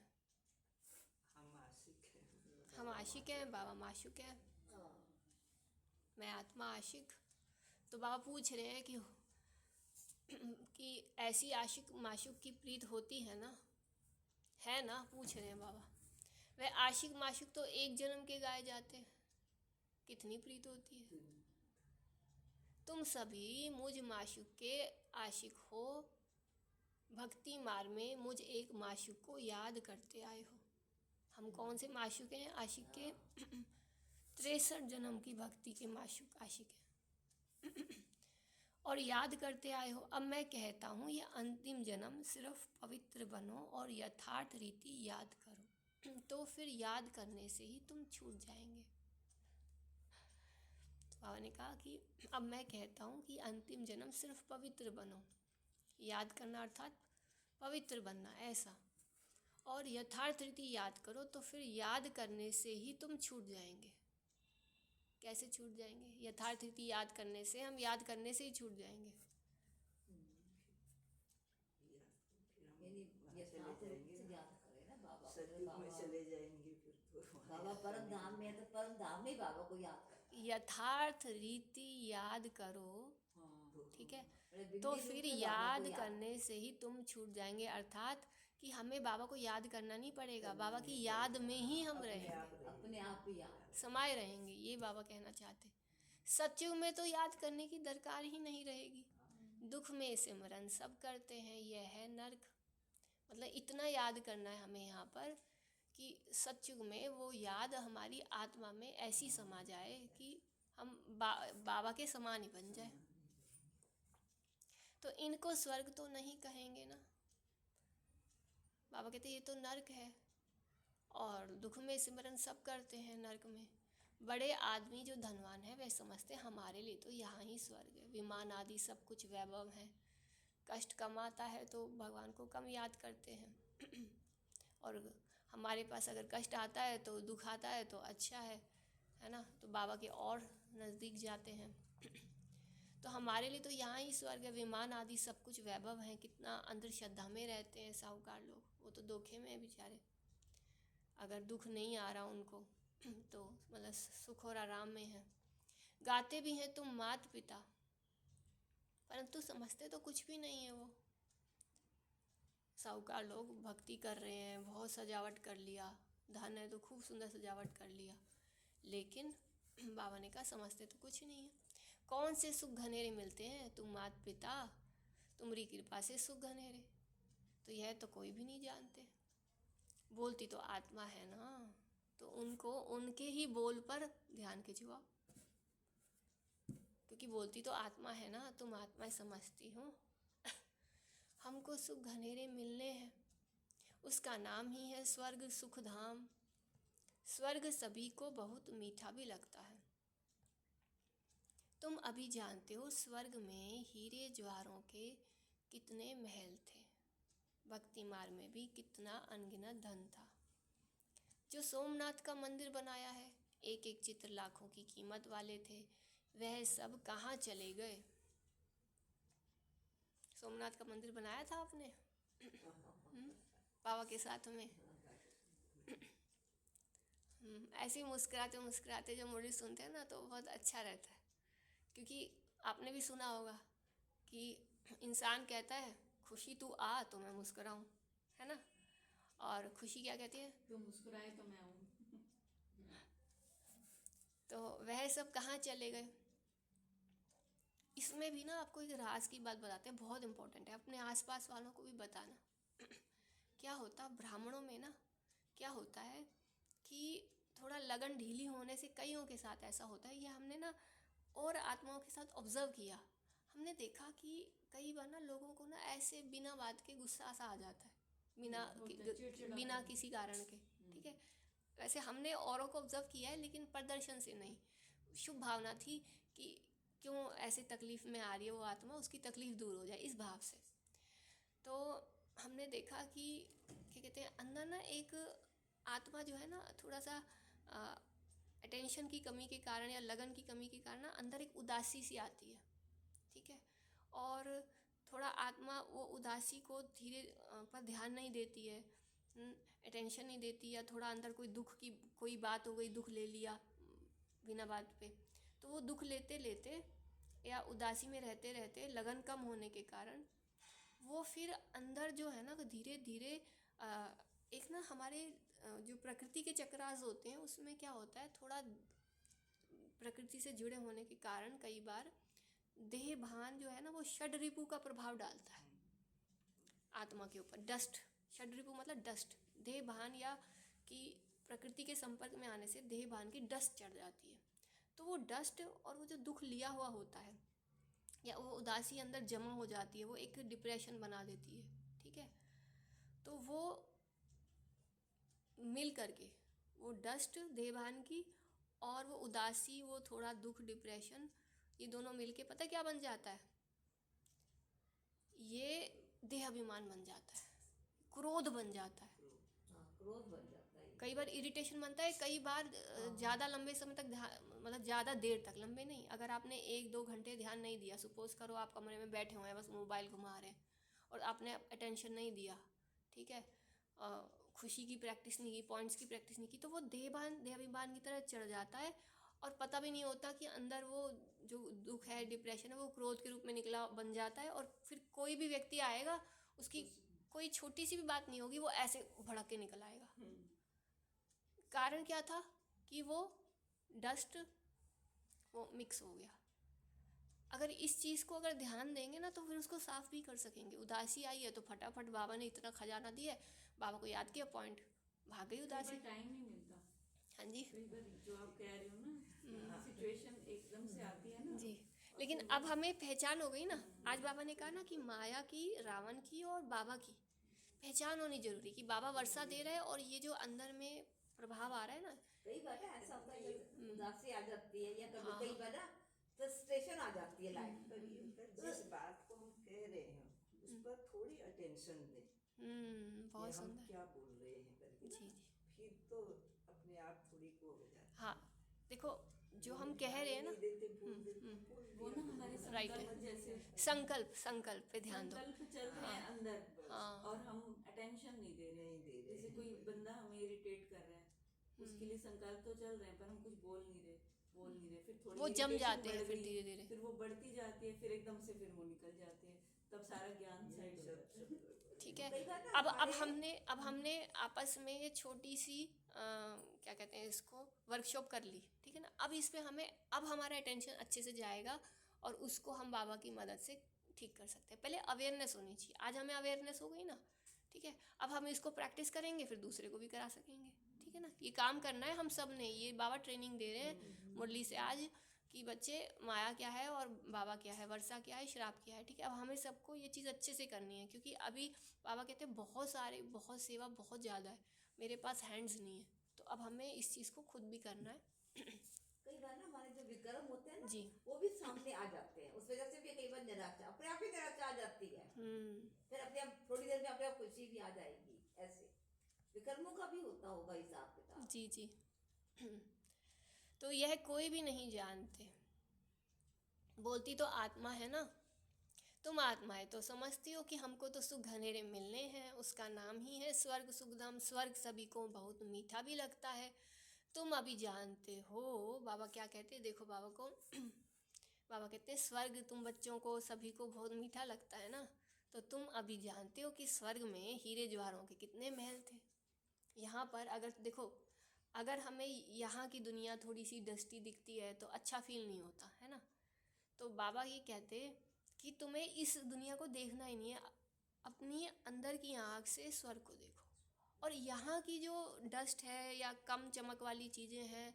हम आशिक हैं, हम आशिक हैं, बाबा माशुक है। मैं आत्मा आशिक। तो बाबा पूछ रहे हैं कि ऐसी आशिक माशुक की प्रीत होती है ना? है ना? पूछ रहे हैं बाबा। वह आशिक माशुक तो एक जन्म के गाए जाते हैं, कितनी प्रीत होती है। तुम सभी मुझ माशुक के आशिक हो, भक्ति मार्ग में मुझ एक माशुक को याद करते आए हो। हम कौन से माशुक हैं? आशिक के 63 जन्म की भक्ति के माशुक आशिक हैं और याद करते आए हो। अब मैं कहता हूँ ये अंतिम जन्म सिर्फ पवित्र बनो और यथार्थ रीति याद करो, तो फिर याद करने से ही तुम छूट जाएंगे। तो बाबा ने कहा कि अब मैं कहता हूँ कि अंतिम जन्म सिर्फ पवित्र बनो, याद करना अर्थात पवित्र बनना ऐसा, और यथार्थ रीति याद करो, तो फिर याद करने से ही तुम छूट जाएंगे। कैसे छूट जाएंगे? यथार्थ रीति याद करने से, हम याद करने से ही छूट जाएंगे। सतयुग में चले जाएंगे फिर तो बाबा परम धाम में है तो परम धाम में बाबा को याद करते हैं। यथार्थ रीति याद करो, ठीक है, अरे तो बिंदी फिर रूप में बाबा याद को याद करने से ही तुम छूट जाएंगे। अर्थात कि हमें बाबा को याद करना नहीं पड़ेगा, बाबा की याद में ही हम रहेंगे, अपने आप ही याद समाये रहेंगे, ये बाबा कहना चाहते। सतयुग में तो याद करने की दरकार ही नहीं रहेगी। दुख में सिमरन सब करते हैं, यह है नर्क। मतलब इतना याद करना है हमें यहाँ पर कि सतयुग में वो याद हमारी आत्मा में ऐसी समा जाए कि हम बाबा के समान ही बन जाए। तो इनको स्वर्ग तो नहीं कहेंगे ना, बाबा कहते ये तो नर्क है। और दुख में सिमरन सब करते हैं, नर्क में। बड़े आदमी जो धनवान है वह समझते हमारे लिए तो यहाँ ही स्वर्ग है, विमान आदि सब कुछ वैभव है। कष्ट कम आता है तो भगवान को कम याद करते हैं और हमारे पास अगर कष्ट आता है तो दुख आता है तो अच्छा है ना, तो बाबा के और नज़दीक जाते हैं। तो हमारे लिए तो यहाँ ही स्वर्ग है, विमान आदि सब कुछ वैभव है। कितना अंधश्रद्धा में रहते हैं साहूकार लोग, वो तो धोखे में बेचारे। अगर दुख नहीं आ रहा उनको तो मतलब सुख और आराम में है। गाते भी हैं तुम मात पिता, परंतु समझते तो कुछ भी नहीं है। वो साहूकार लोग भक्ति कर रहे हैं, बहुत सजावट कर लिया, धन है तो खूब सुंदर सजावट कर लिया, लेकिन बाबा ने कहा समझते तो कुछ नहीं है। कौन से सुख घनेरे मिलते हैं? तुम मात पिता, तुम्हारी कृपा से सुख घनेरे, तो यह तो कोई भी नहीं जानते। बोलती तो आत्मा है ना, तो उनको उनके ही बोल पर ध्यान खिंचवाओ, क्योंकि बोलती तो आत्मा है ना, तुम आत्मा समझती हो। हमको सुख घनेरे मिलने हैं, उसका नाम ही है स्वर्ग सुख धाम। स्वर्ग सभी को बहुत मीठा भी लगता है। तुम अभी जानते हो स्वर्ग में हीरे ज्वारों के कितने महल थे, भक्ति मार्ग में भी कितना अनगिनत धन था। जो सोमनाथ का मंदिर बनाया है, एक एक चित्र लाखों की कीमत वाले थे, वह सब कहाँ चले गए? सोमनाथ का मंदिर बनाया था आपने बाबा के साथ में। ऐसे ही मुस्कुराते मुस्कुराते जब मुरली सुनते हैं ना तो बहुत अच्छा रहता है, क्योंकि आपने भी सुना होगा कि इंसान कहता है खुशी तू आ तो मैं मुस्कुराऊं, है ना, और खुशी क्या कहती है? जो मुस्कुराए तो मैं हूँ। तो वह सब कहाँ चले गए? इसमें भी ना आपको एक राज की बात बताते हैं, बहुत इम्पोर्टेंट है, अपने आसपास वालों को भी बताना। क्या होता ब्राह्मणों में ना, क्या होता है कि थोड़ा लगन ढीली होने से कईयों के साथ ऐसा होता है। ये हमने ना और आत्माओं के साथ ऑब्जर्व किया, हमने देखा कि कई बार ना लोगों को ना ऐसे बिना बात के गुस्सा सा आ जाता है, बिना किसी कारण के, ठीक है। वैसे हमने औरों को ऑब्जर्व किया है, लेकिन प्रदर्शन से नहीं, शुभ भावना थी कि क्यों ऐसे तकलीफ़ में आ रही है वो आत्मा, उसकी तकलीफ़ दूर हो जाए, इस भाव से। तो हमने देखा कि क्या कहते हैं, अंदर ना एक आत्मा जो है ना थोड़ा सा अटेंशन की कमी के कारण या लगन की कमी के कारण ना अंदर एक उदासी सी आती है, ठीक है। और थोड़ा आत्मा वो उदासी को धीरे पर ध्यान नहीं देती है, अटेंशन नहीं देती, या थोड़ा अंदर कोई दुख की कोई बात हो गई, दुख ले लिया बिना बात पे, तो वो दुख लेते लेते या उदासी में रहते रहते लगन कम होने के कारण वो फिर अंदर जो है ना धीरे धीरे एक ना हमारे जो प्रकृति के चक्रास होते हैं उसमें क्या होता है, थोड़ा प्रकृति से जुड़े होने के कारण कई बार देह भान जो है ना वो षड रिपु का प्रभाव डालता है आत्मा के ऊपर। डस्ट, षड रिपु मतलब डस्ट, देह भान या कि प्रकृति के संपर्क में आने से देह भान की डस्ट चढ़ जाती है। तो वो डस्ट और वो जो दुख लिया हुआ होता है या वो उदासी अंदर जमा हो जाती है, वो एक डिप्रेशन बना देती है, ठीक है। तो वो मिल करके वो डस्ट देहभान की और वो उदासी, वो थोड़ा दुख, डिप्रेशन, ये दोनों मिलके पता क्या बन जाता है, ये देह अभिमान बन जाता है, क्रोध बन जाता है, क्रोध बन जाता है, कई बार इरिटेशन बनता है, कई बार ज़्यादा लंबे समय तक मतलब ज़्यादा देर तक, लंबे नहीं, अगर आपने 1-2 घंटे ध्यान नहीं दिया, सपोज करो आप कमरे में बैठे हुए हैं बस मोबाइल घुमा रहे हैं और आपने अटेंशन नहीं दिया, ठीक है, खुशी की प्रैक्टिस नहीं की, पॉइंट्स की प्रैक्टिस नहीं की, तो वो देहाभिमान की तरह चढ़ जाता है और पता भी नहीं होता कि अंदर वो जो दुख है, डिप्रेशन है, वो क्रोध के रूप में निकला बन जाता है। और फिर कोई भी व्यक्ति आएगा, उसकी कोई छोटी सी भी बात नहीं होगी, वो ऐसे भड़क के निकल आएगा। कारण क्या था कि वो डस्ट वो मिक्स हो गया। अगर इस चीज़ को अगर ध्यान देंगे ना तो फिर उसको साफ भी कर सकेंगे। उदासी आई है तो फटाफट बाबा ने इतना खजाना दिया है, बाबा को याद किया, पॉइंट, भाग गई उदासी। टाइम नहीं मिलता। हाँ जी, कई बार जो आप कह रहे हो ना, सिचुएशन एकदम से आती है ना जी, लेकिन अब हमें पहचान हो गई ना। आज बाबा ने कहा ना कि माया की, रावण की और बाबा की पहचान होनी जरूरी, कि बाबा वर्षा दे रहे हैं और ये जो अंदर में प्रभाव आ रहा है ना, कई बार ना ऐसा होता है जैसे उदासी आ जाती है या कभी कई बार ना फ्रस्ट्रेशन आ जाती है लाइफ पर, जिस बात को हम कह रहे हैं उस पर थोड़ी अटेंशन दें, बहुत हम सुंदर, क्या बोल रहे हैं करके, जी जी, फिर तो अपने आप थोड़ी को हो जाता है। हाँ देखो जो हम कह रहे हैं ना, वो ना हमारे राइट है, संकल्प जैसे संकल्प पे ध्यान दो। संकल्प चल रहे हैं अंदर हाँ। और हम अटेंशन नहीं दे रहे। जैसे कोई बंदा हमें इरिटेट कर रहा है, उसके लिए संकल्प तो चल रहे हैं पर हम कुछ बोल नहीं रहे। फिर थोड़ी वो जम irritation जाते हैं बढ़ फिर गई, धीरे धीरे, फिर वो बढ़ती जाती है, फिर एकदम से फिर वो निकल जाती है, तब सारा ज्ञान साइड हो जाता है। ठीक है। कई बार ना अब हमने आपस में ये छोटी सी क्या कहते हैं इसको, वर्कशॉप कर ली, ठीक है ना। अब इस पे अब हमारा अटेंशन अच्छे से जाएगा और उसको हम बाबा की मदद से ठीक कर सकते हैं। पहले अवेयरनेस होनी चाहिए, आज हमें अवेयरनेस हो गई ना, ठीक है। अब हम इसको प्रैक्टिस करेंगे, फिर दूसरे को भी करा सकेंगे, ठीक है ना। ये काम करना है हम सब ने, ये बाबा ट्रेनिंग दे रहे हैं मुरली से आज, कि बच्चे माया क्या है और बाबा क्या है, वर्षा क्या है, श्राप क्या है, ठीक है। अब हमें सबको ये चीज़ अच्छे से करनी है, क्योंकि अभी बाबा कहते हैं बहुत सेवा बहुत ज़्यादा है, मेरे पास हैंड्स नहीं है, तो अब हमें इस चीज़ को खुद भी करना है। कई बार ना हमारे जो विकर्म होते हैं ना जी, वो भी सामने आ जाते हैं, उस वजह से भी कई बार निराशा अपने आप ही निराशा आ जाती है, फिर अपने आप थोड़ी देर में अपने आप खुशी भी आ जाएगी। ऐसे विकर्मों का भी होता होगा हिसाब किताब। जी जी। तो यह कोई भी नहीं जानते, बोलती तो आत्मा है ना, तुम आत्माएं तो समझती हो कि हमको तो सुख घनेरे मिलने हैं, उसका नाम ही है स्वर्ग सुखधाम, स्वर्ग सभी को बहुत मीठा भी लगता है, तुम अभी जानते हो। बाबा क्या कहते हैं, देखो बाबा को बाबा कहते हैं स्वर्ग तुम बच्चों को सभी को बहुत मीठा लगता है ना, तो तुम अभी जानते हो कि स्वर्ग में हीरे जवाहरों के कितने महल थे। यहाँ पर अगर देखो, अगर हमें यहाँ की दुनिया थोड़ी सी डस्टी दिखती है तो अच्छा फील नहीं होता है ना, तो बाबा ये कहते कि तुम्हें इस दुनिया को देखना ही नहीं है, अपनी अंदर की आँख से स्वर्ग को देखो, और यहाँ की जो डस्ट है या कम चमक वाली चीज़ें हैं,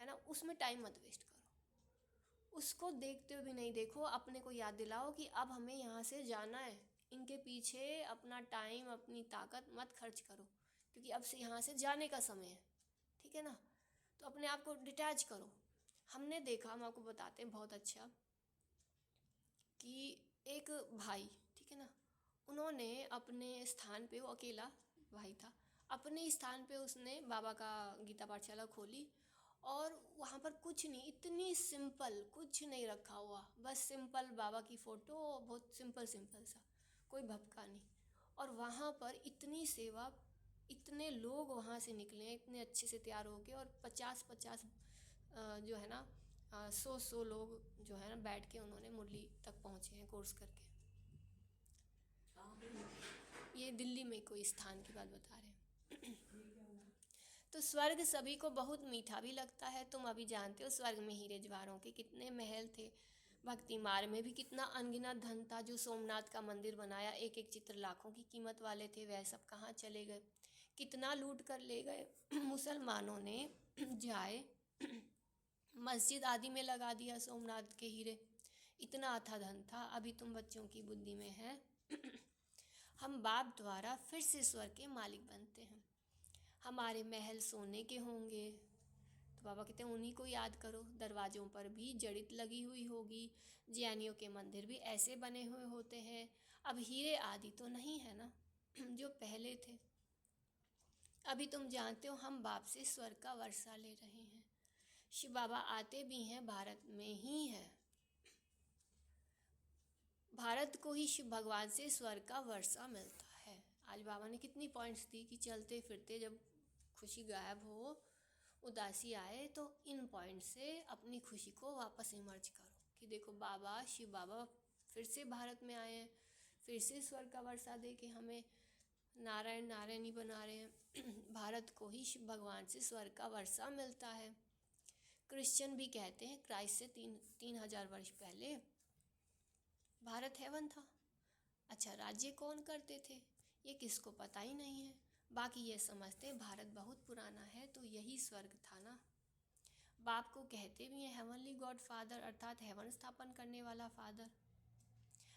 है ना, उसमें टाइम मत वेस्ट करो, उसको देखते हुए भी नहीं देखो, अपने को याद दिलाओ कि अब हमें यहाँ से जाना है, इनके पीछे अपना टाइम अपनी ताकत मत खर्च करो, क्योंकि अब से यहाँ से जाने का समय है, ठीक है ना। तो अपने आप को डिटैच करो। हमने देखा, हम आपको बताते हैं बहुत अच्छा, कि एक भाई, ठीक है ना, उन्होंने अपने स्थान पे, वो अकेला भाई था, अपने स्थान पे उसने बाबा का गीता पाठशाला खोली, और वहाँ पर कुछ नहीं, इतनी सिंपल, कुछ नहीं रखा हुआ, बस सिंपल बाबा की फ़ोटो, बहुत सिंपल सा, कोई भपका नहीं, और वहाँ पर इतनी सेवा, इतने लोग वहाँ से निकले, इतने अच्छे से तैयार हो गए, और 50-50 जो है ना 100 लोग जो है ना बैठ के उन्होंने मुरली तक पहुँचे हैं कोर्स करके। ये दिल्ली में कोई स्थान की बात बता रहे हैं। तो स्वर्ग सभी को बहुत मीठा भी लगता है। तुम अभी जानते हो स्वर्ग में हीरे जवाहरों के कितने महल थे, भक्ति मार्ग में भी कितना अनगिनत धन था। जो सोमनाथ का मंदिर बनाया, एक एक चित्र लाखों की कीमत वाले थे, वह सब कहाँ चले गए, कितना लूट कर ले गए। मुसलमानों ने जाए मस्जिद आदि में लगा दिया सोमनाथ के हीरे, इतना था धन था। अभी तुम बच्चों की बुद्धि में है हम बाप द्वारा फिर से स्वर्ग के मालिक बनते हैं, हमारे महल सोने के होंगे। तो बाबा कहते हैं उन्हीं को याद करो। दरवाज़ों पर भी जड़ित लगी हुई होगी, जैनियों के मंदिर भी ऐसे बने हुए होते हैं। अब हीरे आदि तो नहीं है ना जो पहले थे। अभी तुम जानते हो हम बाप से स्वर्ग का वर्षा ले रहे हैं। शिव बाबा आते भी हैं, भारत में ही है, भारत को ही शिव भगवान से स्वर्ग का वर्षा मिलता है। आज बाबा ने कितनी पॉइंट्स दी कि चलते फिरते जब खुशी गायब हो, उदासी आए, तो इन पॉइंट से अपनी खुशी को वापस इमर्ज करो कि देखो बाबा, शिव बाबा फिर से भारत में आए हैं, फिर से स्वर्ग का वर्षा दे के हमें नारायण नारायणी बना रहे हैं। भारत को ही शिव भगवान से स्वर्ग का वर्षा मिलता है। क्रिश्चियन भी कहते हैं क्राइस्ट से 3000 वर्ष पहले भारत हेवन था। अच्छा, राज्य कौन करते थे ये किसको पता ही नहीं है। बाकी ये समझते भारत बहुत पुराना है तो यही स्वर्ग था ना। बाप को कहते भी हैं हेवनली गॉड फादर, अर्थात हेवन स्थापन करने वाला फादर।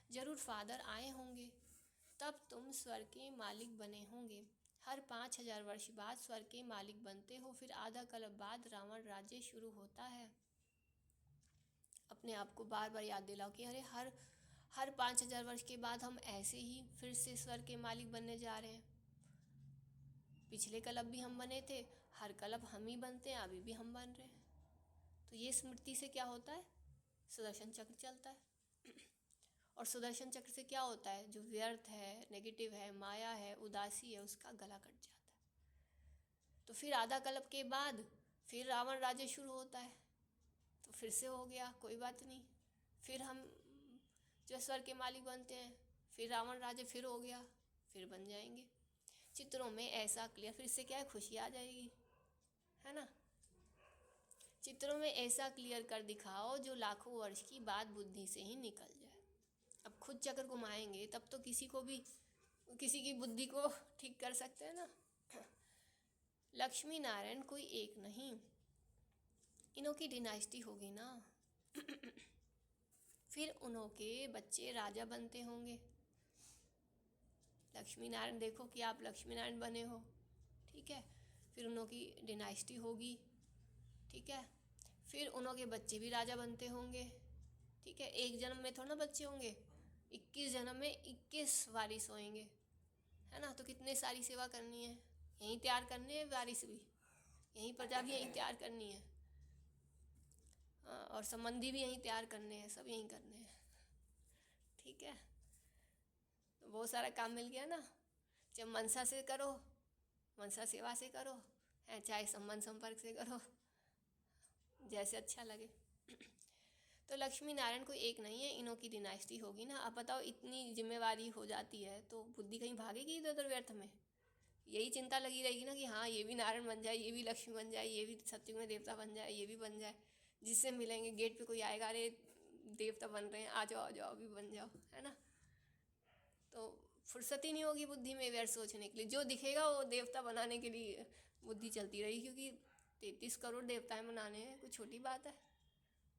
जरूर फादर आए होंगे तब तुम स्वर्ग के मालिक बने होंगे। हर 5000 वर्ष बाद स्वर्ग के मालिक बनते हो, फिर आधा कल्प बाद रावण राज्य शुरू होता है। अपने आप को बार बार याद दिलाओ कि अरे हर 5000 वर्ष के बाद हम ऐसे ही फिर से स्वर्ग के मालिक बनने जा रहे हैं। पिछले कल्प भी हम बने थे, हर कल्प हम ही बनते हैं, अभी भी हम बन रहे हैं। तो ये स्मृति से क्या होता है, सुदर्शन चक्र चलता है। और सुदर्शन चक्र से क्या होता है, जो व्यर्थ है, नेगेटिव है, माया है, उदासी है, उसका गला कट जाता है। तो फिर आधा कल्प के बाद फिर रावण राज्य शुरू होता है, तो फिर से हो गया, कोई बात नहीं। फिर हम जो स्वर्ग के मालिक बनते हैं, फिर रावण राज्य फिर हो गया, फिर बन जाएंगे। चित्रों में ऐसा क्लियर, फिर से क्या है, खुशी आ जाएगी, है ना। चित्रों में ऐसा क्लियर कर दिखाओ जो लाखों वर्ष की बात बुद्धि से ही निकल जाए। अब खुद चक्र घुमाएंगे तब तो किसी की बुद्धि को ठीक कर सकते हैं ना। लक्ष्मी नारायण कोई एक नहीं, इन्हों की डिनाइस्टी होगी ना। फिर उन्हों के बच्चे राजा बनते होंगे। लक्ष्मी नारायण देखो कि आप लक्ष्मी नारायण बने हो, ठीक है। फिर उन्हों की डिनाइस्टी होगी, ठीक है। फिर उन्हों के बच्चे भी राजा बनते होंगे, ठीक है। एक जन्म में थोड़ा ना बच्चे होंगे, 21 जन्म में 21 वारिस होंगे, है ना। तो कितने सारी सेवा करनी है, यहीं तैयार करने हैं वारिस भी, यहीं प्रजा भी यहीं तैयार करनी है, और संबंधी भी यहीं तैयार करने हैं, सब यहीं करने हैं, ठीक है। तो बहुत सारा काम मिल गया ना। चाहे मनसा से करो, मनसा सेवा से करो, है, चाहे संबंध संपर्क से करो, जैसे अच्छा लगे। तो लक्ष्मी नारायण कोई एक नहीं है, इन्हों की डिनाइस्टी होगी ना। अब बताओ, इतनी जिम्मेवारी हो जाती है तो बुद्धि कहीं भागेगी इधर उधर व्यर्थ में। यही चिंता लगी रहेगी ना कि हाँ ये भी नारायण बन जाए, ये भी लक्ष्मी बन जाए, ये भी सत्युग में देवता बन जाए, ये भी बन जाए। जिससे मिलेंगे गेट पे कोई आएगा, अरे देवता बन रहे हैं, आ जाओ अभी बन जाओ, है ना। तो फुर्सत ही नहीं होगी बुद्धि में व्यर्थ सोचने के लिए। जो दिखेगा वो देवता बनाने के लिए बुद्धि चलती रहेगी, क्योंकि 33 करोड़ देवताएं बनाने हैं, कोई छोटी बात है।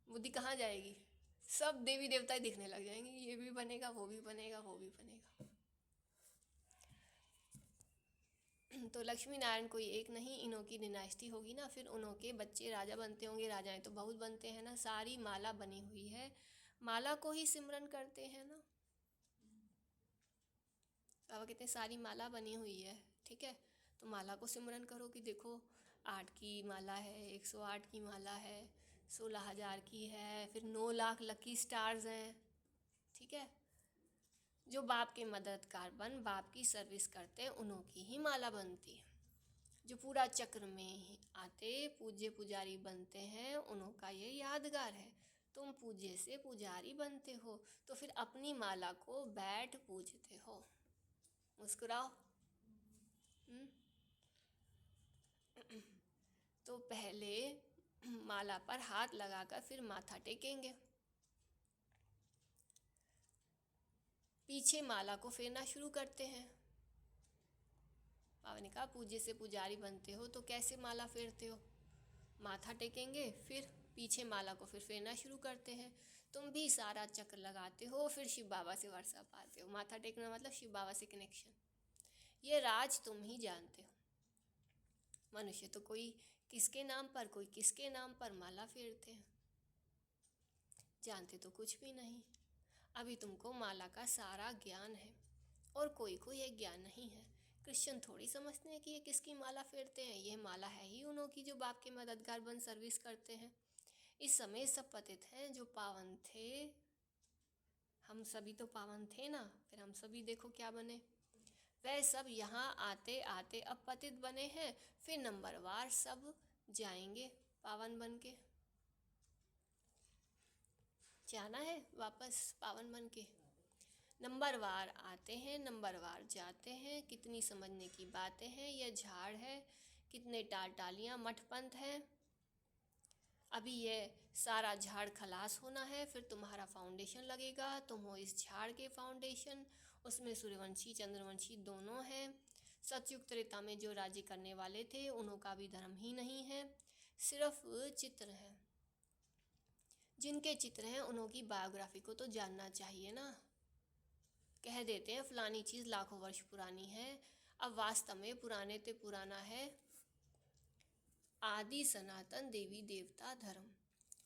बुद्धि कहाँ जाएगी, सब देवी देवता ही दिखने लग जाएंगे, ये भी बनेगा, वो भी बनेगा, वो भी बनेगा। तो लक्ष्मी नारायण कोई एक नहीं, इन्हों की डिनाइस्टी होगी ना। फिर उन्हों के बच्चे राजा बनते होंगे, राजाएं तो बहुत बनते हैं ना। सारी माला बनी हुई है, माला को ही सिमरन करते हैं ना। बाबा कहते हैं सारी माला बनी हुई है, ठीक है। तो माला को सिमरन करो कि देखो 8 की माला है, 108 की माला है, 16,000 की है, फिर 9 लाख लकी स्टार्स हैं, ठीक है। जो बाप के मददगार बन बाप की सर्विस करते हैं, उन्हों की ही माला बनती है। जो पूरा चक्र में ही आते पूज्य पुजारी बनते हैं, उन्हों का ये यादगार है। तुम पूज्य से पुजारी बनते हो, तो फिर अपनी माला को बैठ पूजते हो। मुस्कुराओ। तो पहले माला पर हाथ लगाकर फिर माथा टेकेंगे। पीछे माला को फेरना शुरू करते हैं। बाबा ने कहा पूज्य से पुजारी बनते हो तो कैसे माला फेरते हो? माथा टेकेंगे, फिर पीछे माला को फिर फेरना शुरू करते हैं। तुम भी सारा चक्र लगाते हो, फिर शिव बाबा से वर्षा पाते हो। माथा टेकना मतलब शिव बाबा से कनेक्शन। ये राज तुम ही जानते हो। मनुष्य तो कोई किसके नाम पर, कोई किसके नाम पर माला फेरते हैं, जानते तो कुछ भी नहीं। अभी तुमको माला का सारा ज्ञान है और कोई को ये ज्ञान नहीं है। क्रिश्चियन थोड़ी समझते हैं कि ये किसकी माला फेरते हैं। ये माला है ही उन्हों की जो बाप के मददगार बन सर्विस करते हैं। इस समय सब पतित हैं जो पावन थे। हम सभी तो पावन थे ना, फिर हम सभी देखो क्या बने। वह सब यहाँ आते आते अब पतित बने हैं, फिर नंबरवार सब जाएंगे पावन बन के। जाना है वापस पावन बन के। नंबरवार आते हैं, नंबरवार जाते हैं। कितनी समझने की बातें हैं। यह झाड़ है, कितने टाल टालियाँ मठपंथ हैं। अभी ये सारा झाड़ खलास होना है, फिर तुम्हारा फाउंडेशन लगेगा। तुम हो इस झाड़ के फाउंडेशन। उसमें सूर्यवंशी चंद्रवंशी दोनों हैं। सतयुग त्रेता में जो राज्य करने वाले थे उन्हों का भी धर्म ही नहीं है, सिर्फ चित्र है। जिनके चित्र हैं उन्हों की बायोग्राफी को तो जानना चाहिए ना। कह देते हैं फलानी चीज़ लाखों वर्ष पुरानी है, अब वास्तव में पुराने ते पुराना है आदि सनातन देवी देवता धर्म।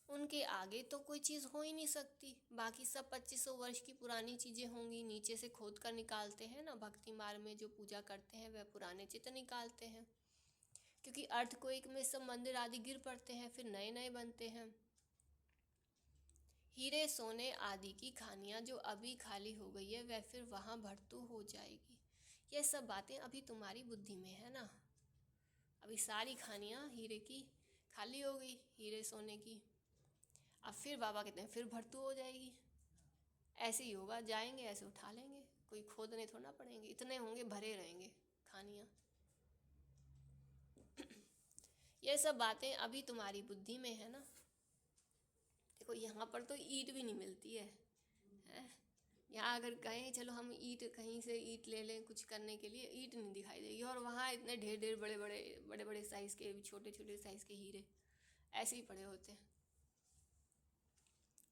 उनके आगे तो कोई चीज़ हो ही नहीं सकती। बाकी सब 2500 वर्ष की पुरानी चीज़ें होंगी। नीचे से खोद कर निकालते हैं ना, भक्ति मार्ग में जो पूजा करते हैं वह पुराने चित्र निकालते हैं, क्योंकि अर्थक्वेक में सब मंदिर आदि गिर पड़ते हैं, फिर नए नए बनते हैं। हीरे सोने आदि की खानियाँ जो अभी खाली हो गई है वह फिर वहाँ भरतू हो जाएगी। ये सब बातें अभी तुम्हारी बुद्धि में है ना। अभी सारी खानियाँ हीरे की खाली हो गई, हीरे सोने की। अब फिर बाबा कहते हैं फिर भरतू हो जाएगी। ऐसे ही होगा, जाएंगे ऐसे उठा लेंगे, कोई खोदने थोड़ा पड़ेंगे, इतने होंगे भरे रहेंगे खानियाँ। ये सब बातें अभी तुम्हारी बुद्धि में है ना। देखो यहाँ पर तो ईंट भी नहीं मिलती है, यहाँ अगर कहें चलो हम ईंट कहीं से ईंट ले लें कुछ करने के लिए, ईंट नहीं दिखाई देगी। और वहाँ इतने ढेर ढेर बड़े बड़े साइज़ के, छोटे छोटे साइज़ के हीरे ऐसे ही पड़े होते हैं।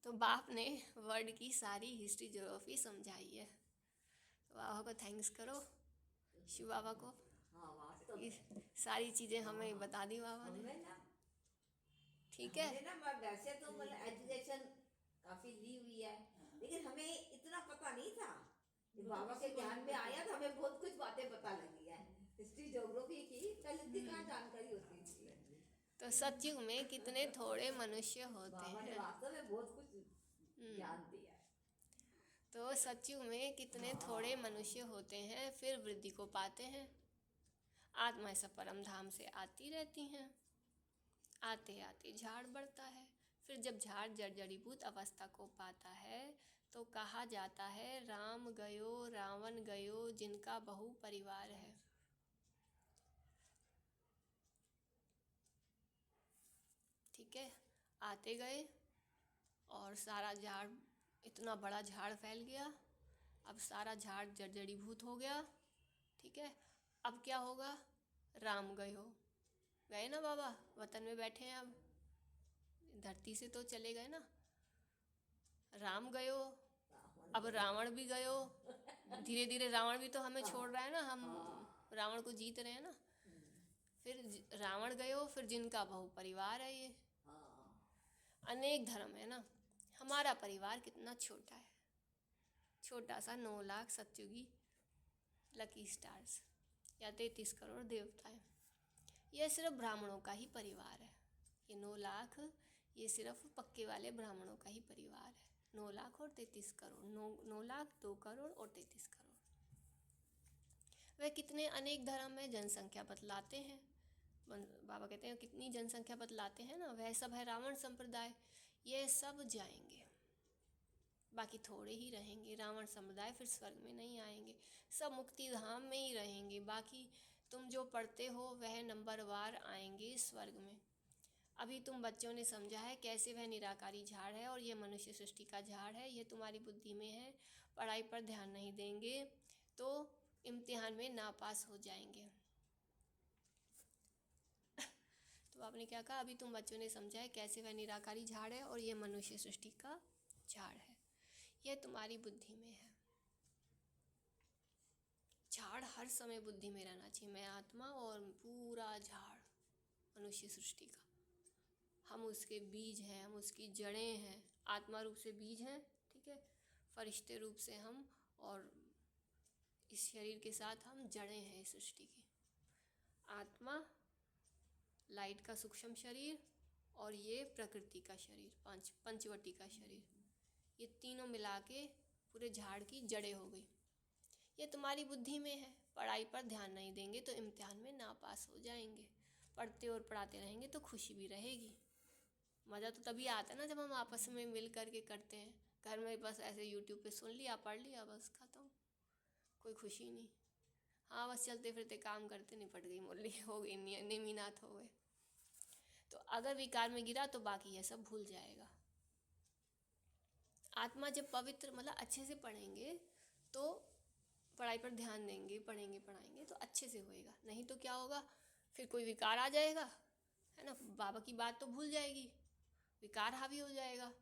तो बाप ने वर्ड की सारी हिस्ट्री ज्योग्राफी समझाई है। तो बाबा को थैंक्स करो, शिव बाबा को। हाँ वास्तव ये में सारी चीज़ें हमें बता दी बाबा ने। हमें ना, ठीक है। हमने ना वैसे तो मतलब एजुकेशन काफी ली हुई है, लेकिन हमें इतना पता नहीं था। कि बाबा के ज्ञान में आया तो हमें बहुत कुछ बातें पता लगी है हिस्ट्री ज्योग्राफी की। पहले इतनी कहाँ जानकारी होती थी। तो सतयुग में कितने थोड़े मनुष्य होते बाबा ने हैं। वास्तव में बहुत कुछ ज्ञान दिया है। तो सतयुग में कितने थोड़े मनुष्य होते हैं, फिर वृद्धि को पाते हैं। आत्मा सब परम धाम से आती रहती हैं। आते आते झाड़ बढ़ता है। फिर जब झाड़ जर्जरीभूत अवस्था को पाता है तो कहा जाता है राम गयो रावण गयो जिनका बहु परिवार है। ठीक है, आते गए और सारा झाड़, इतना बड़ा झाड़ फैल गया। अब सारा झाड़ जर्जरीभूत हो गया। ठीक है, अब क्या होगा? राम गयो, गए ना बाबा, वतन में बैठे हैं, अब धरती से तो चले गए ना। राम गयो, अब रावण भी गयो। धीरे धीरे रावण भी तो हमें छोड़ रहा है ना, हम रावण को जीत रहे हैं ना। फिर रावण गयो, फिर जिनका बहु परिवार है। ये अनेक धर्म है ना। हमारा परिवार कितना छोटा है, छोटा सा 9 लाख सतयुगी लकी स्टार्स या 33 करोड़ देवताएं। यह सिर्फ ब्राह्मणों का ही परिवार है। ये 9 लाख ये सिर्फ पक्के वाले ब्राह्मणों का ही परिवार है। 9 लाख और 33 करोड़, 9 लाख 2 करोड़ और 33 करोड़। वह कितने अनेक धर्म में जनसंख्या बतलाते हैं। बाबा कहते हैं कितनी जनसंख्या बतलाते हैं ना। वह सब है रावण संप्रदाय। ये सब जाएंगे, बाकी थोड़े ही रहेंगे। रावण समुदाय फिर स्वर्ग में नहीं आएंगे, सब मुक्ति धाम में ही रहेंगे। बाकी तुम जो पढ़ते हो वह नंबरवार आएंगे स्वर्ग में। अभी तुम बच्चों ने समझा है कैसे वह निराकारी झाड़ है और ये मनुष्य सृष्टि का झाड़ है। ये तुम्हारी बुद्धि में है, पढ़ाई पर ध्यान नहीं देंगे तो इम्तिहान में नापास हो जाएंगे। तो आपने क्या कहा, अभी तुम बच्चों ने समझा है कैसे वह निराकारी झाड़ है और ये मनुष्य सृष्टि का झाड़ है। यह तुम्हारी बुद्धि में है। झाड़ हर समय बुद्धि में रहना चाहिए। मैं आत्मा और पूरा झाड़ मनुष्य सृष्टि का, हम उसके बीज हैं, हम उसकी जड़ें हैं। आत्मा रूप से बीज हैं, ठीक है, फरिश्ते रूप से हम, और इस शरीर के साथ हम जड़ें हैं इस सृष्टि की। आत्मा लाइट का सूक्ष्म शरीर और ये प्रकृति का शरीर, पंचवटी का शरीर, ये तीनों मिला के पूरे झाड़ की जड़ें हो गई। ये तुम्हारी बुद्धि में है। पढ़ाई पर ध्यान नहीं देंगे तो इम्तिहान में नापास हो जाएंगे। पढ़ते और पढ़ाते रहेंगे तो खुशी भी रहेगी। मज़ा तो तभी आता है ना जब हम आपस में मिल कर के करते हैं। घर में बस ऐसे यूट्यूब पे सुन लिया, पढ़ लिया, बस ख़त्म, कोई खुशी नहीं। हाँ, बस चलते फिरते काम करते, निपट गई मुरली, हो गई, निमिनाथ हो गए। तो अगर विकार में गिरा तो बाकी यह सब भूल जाएगा। आत्मा जब पवित्र, मतलब अच्छे से पढ़ेंगे तो पढ़ाई पर ध्यान देंगे, पढ़ेंगे पढ़ाएंगे तो अच्छे से होएगा। नहीं तो क्या होगा, फिर कोई विकार आ जाएगा, है ना, बाबा की बात तो भूल जाएगी, विकार हावी हो जाएगा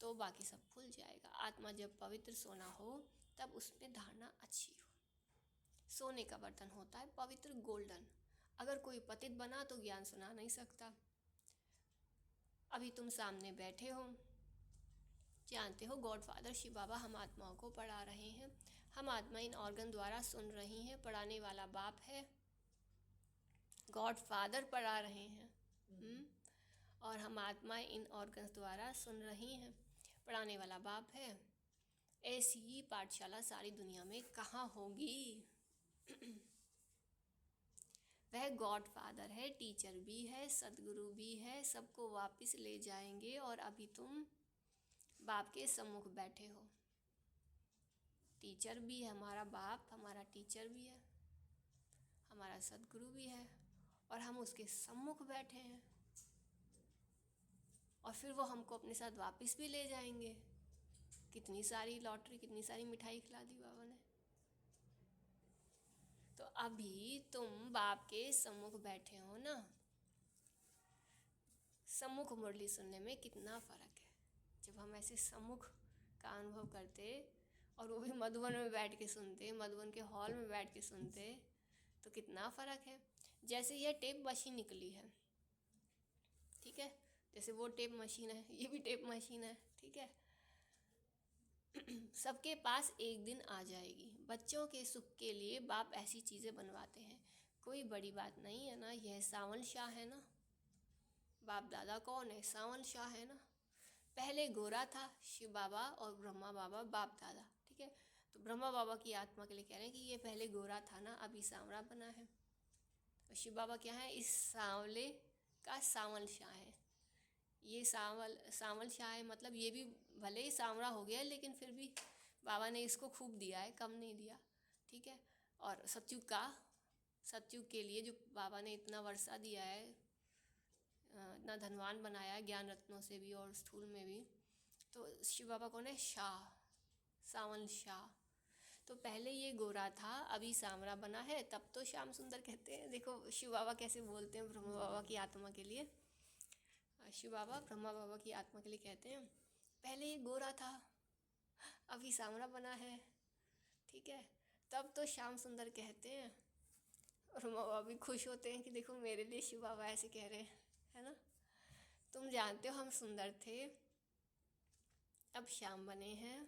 तो बाकी सब भूल जाएगा। आत्मा जब पवित्र सोना हो तब उसमें धारणा अच्छी हो। सोने का बर्तन होता है पवित्र, गोल्डन। अगर कोई पतित बना तो ज्ञान सुना नहीं सकता। अभी तुम सामने बैठे हो, जानते हो गॉड फादर शिव बाबा हम आत्माओं को पढ़ा रहे हैं। हम आत्मा इन ऑर्गन द्वारा सुन रही हैं। पढ़ाने वाला बाप है, गॉड फादर पढ़ा रहे हैं। और हम आत्मा इन ऑर्गन्स द्वारा सुन रही हैं। पढ़ाने वाला बाप है। ऐसी ही पाठशाला सारी दुनिया में कहाँ होगी। वह गॉड फादर है, टीचर भी है, सदगुरु भी है, सबको वापस ले जाएंगे। और अभी तुम बाप के सम्मुख बैठे हो। टीचर भी है हमारा बाप, हमारा टीचर भी है, हमारा सदगुरु भी है, और हम उसके सम्मुख बैठे हैं। और फिर वो हमको अपने साथ वापस भी ले जाएंगे। कितनी सारी लॉटरी, कितनी सारी मिठाई खिला दी बाबा ने। तो अभी तुम बाप के सम्मुख बैठे हो ना। सम्मुख मुरली सुनने में कितना फ़र्क है। जब हम ऐसे सम्मुख का अनुभव करते, और वो भी मधुबन में बैठ के सुनते, मधुबन के हॉल में बैठ के सुनते, तो कितना फ़र्क है। जैसे यह टेप मशीन निकली है, ठीक है, जैसे वो टेप मशीन है, ये भी टेप मशीन है, ठीक है। सबके पास एक दिन आ जाएगी। बच्चों के सुख के लिए बाप ऐसी चीज़ें बनवाते हैं, कोई बड़ी बात नहीं है ना। यह सावन शाह है ना, बाप दादा कौन है, सावन शाह है ना। पहले गोरा था शिव बाबा और ब्रह्मा बाबा, बाप दादा, ठीक है। तो ब्रह्मा बाबा की आत्मा के लिए कह रहे हैं कि ये पहले गोरा था ना, अभी सांवरा बना है। तो शिव बाबा क्या है, इस सांवले का सावन शाह है। ये सावल शाह है, मतलब ये भी भले ही सांवरा हो गया है, लेकिन फिर भी बाबा ने इसको खूब दिया है, कम नहीं दिया, ठीक है। और सतयुग के लिए जो बाबा ने इतना वर्षा दिया है, इतना धनवान बनाया है, ज्ञान रत्नों से भी और स्थूल में भी। तो शिव बाबा कौन है, शाह, सावन शाह। तो पहले ये गोरा था, अभी सांवरा बना है, तब तो श्याम सुंदर कहते हैं। देखो शिव बाबा कैसे बोलते हैं ब्रह्मा बाबा की आत्मा के लिए। शिव बाबा ब्रह्मा बाबा की आत्मा के लिए कहते हैं, पहले ये गोरा था, अभी सांवरा बना है, ठीक है। तब तो श्याम सुंदर कहते हैं, और ब्रह्मा बाबा भी खुश होते हैं कि देखो मेरे लिए शिव बाबा ऐसे कह रहे हैं, है ना। तुम जानते हो हम सुंदर थे, अब श्याम बने हैं।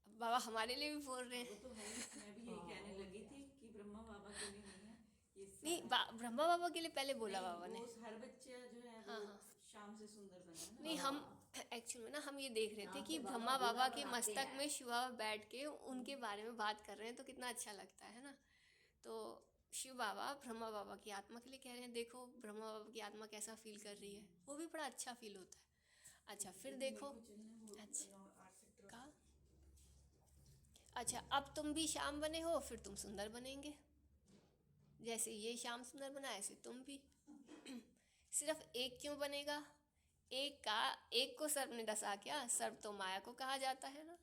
अब बाबा हमारे लिए भी बोल रहे हैं। वो तो है ही, मैं भी यही कहने लगी थी कि ब्रह्मा बाबा के लिए नहीं है ये नहीं, ब्रह्मा बाबा के लिए पहले बोला नहीं, बाबा ने। वो हर बच्चा जो है वो हाँ। शाम से सुंदर बना है ना। नहीं, हम एक्चुअल में ना हम ये देख रहे थे कि ब्रह्मा बाबा के मस्तक में शिव बाबा बैठ के उनके बारे में बात कर रहे हैं, तो कितना अच्छा लगता है ना। तो शिव बाबा ब्रह्मा बाबा की आत्मा के लिए कह रहे हैं, देखो ब्रह्मा बाबा की आत्मा कैसा फील कर रही है, वो भी बड़ा अच्छा फील होता है। अच्छा फिर देखो, अच्छा कहा, अच्छा अब तुम भी श्याम बने हो, फिर तुम सुंदर बनेंगे, जैसे ये श्याम सुंदर बना ऐसे तुम भी। सिर्फ एक क्यों बनेगा? एक को सर्प ने डसा क्या? सर्प तो माया को कहा जाता है ना।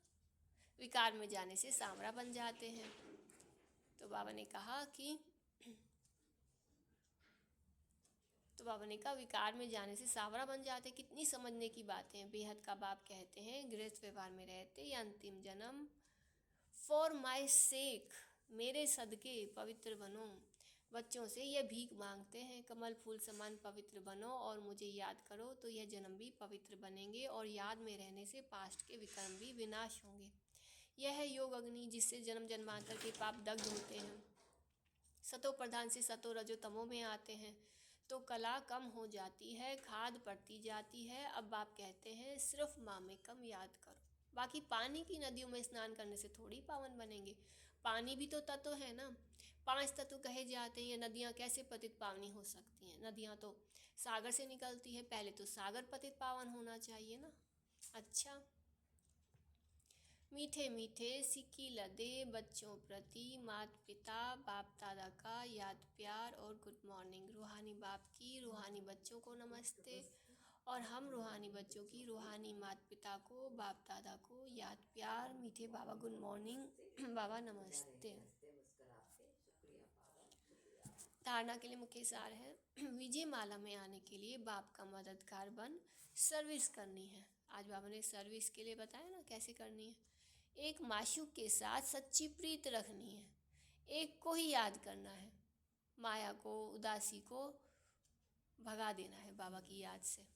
विकार में जाने से सांवरा बन जाते हैं। तो बाबा ने कहा विकार में जाने से सांवरा बन जाते। कितनी समझने की बातें हैं। बेहद का बाप कहते हैं गृहस्थ व्यवहार में रहते या अंतिम जन्म फॉर माई सेक, मेरे सदके पवित्र बनो। बच्चों से यह भीख मांगते हैं, कमल फूल समान पवित्र बनो और मुझे याद करो तो यह जन्म भी पवित्र बनेंगे और याद में रहने से पास्ट के विकर्म भी विनाश होंगे। यह है योग अग्नि जिससे जन्म जन्मांतर के पाप दग्ध होते हैं। सतो प्रधान से सतो रजो तमो में आते हैं तो कला कम हो जाती है, खाद पड़ती जाती है। अब बाप कहते हैं सिर्फ माँ में कम याद करो। बाकी पानी की नदियों में स्नान करने से थोड़ी पावन बनेंगे। पानी भी तो तत्व है ना। 5 तत्व कहे जाते हैं। ये नदियाँ कैसे पतित पावनी हो सकती हैं? नदियाँ तो सागर से निकलती है, पहले तो सागर पतित पावन होना चाहिए ना। अच्छा, मीठे मीठे सिक्की लदे बच्चों प्रति माता पिता बाप दादा का याद प्यार और गुड मॉर्निंग। रूहानी बाप की रूहानी बच्चों को नमस्ते और हम रूहानी बच्चों की रूहानी माता पिता को बाप दादा को याद प्यार। मीठे बाबा गुड मॉर्निंग। बाबा नमस्ते। धारणा के लिए मुख्य सार है विजय माला में आने के लिए बाप का मददगार बन सर्विस करनी है। आज बाबा ने सर्विस के लिए बताया ना कैसे करनी है। एक माशूक के साथ सच्ची प्रीत रखनी है। एक को ही याद करना है। माया को उदासी को भगा देना है बाबा की याद से।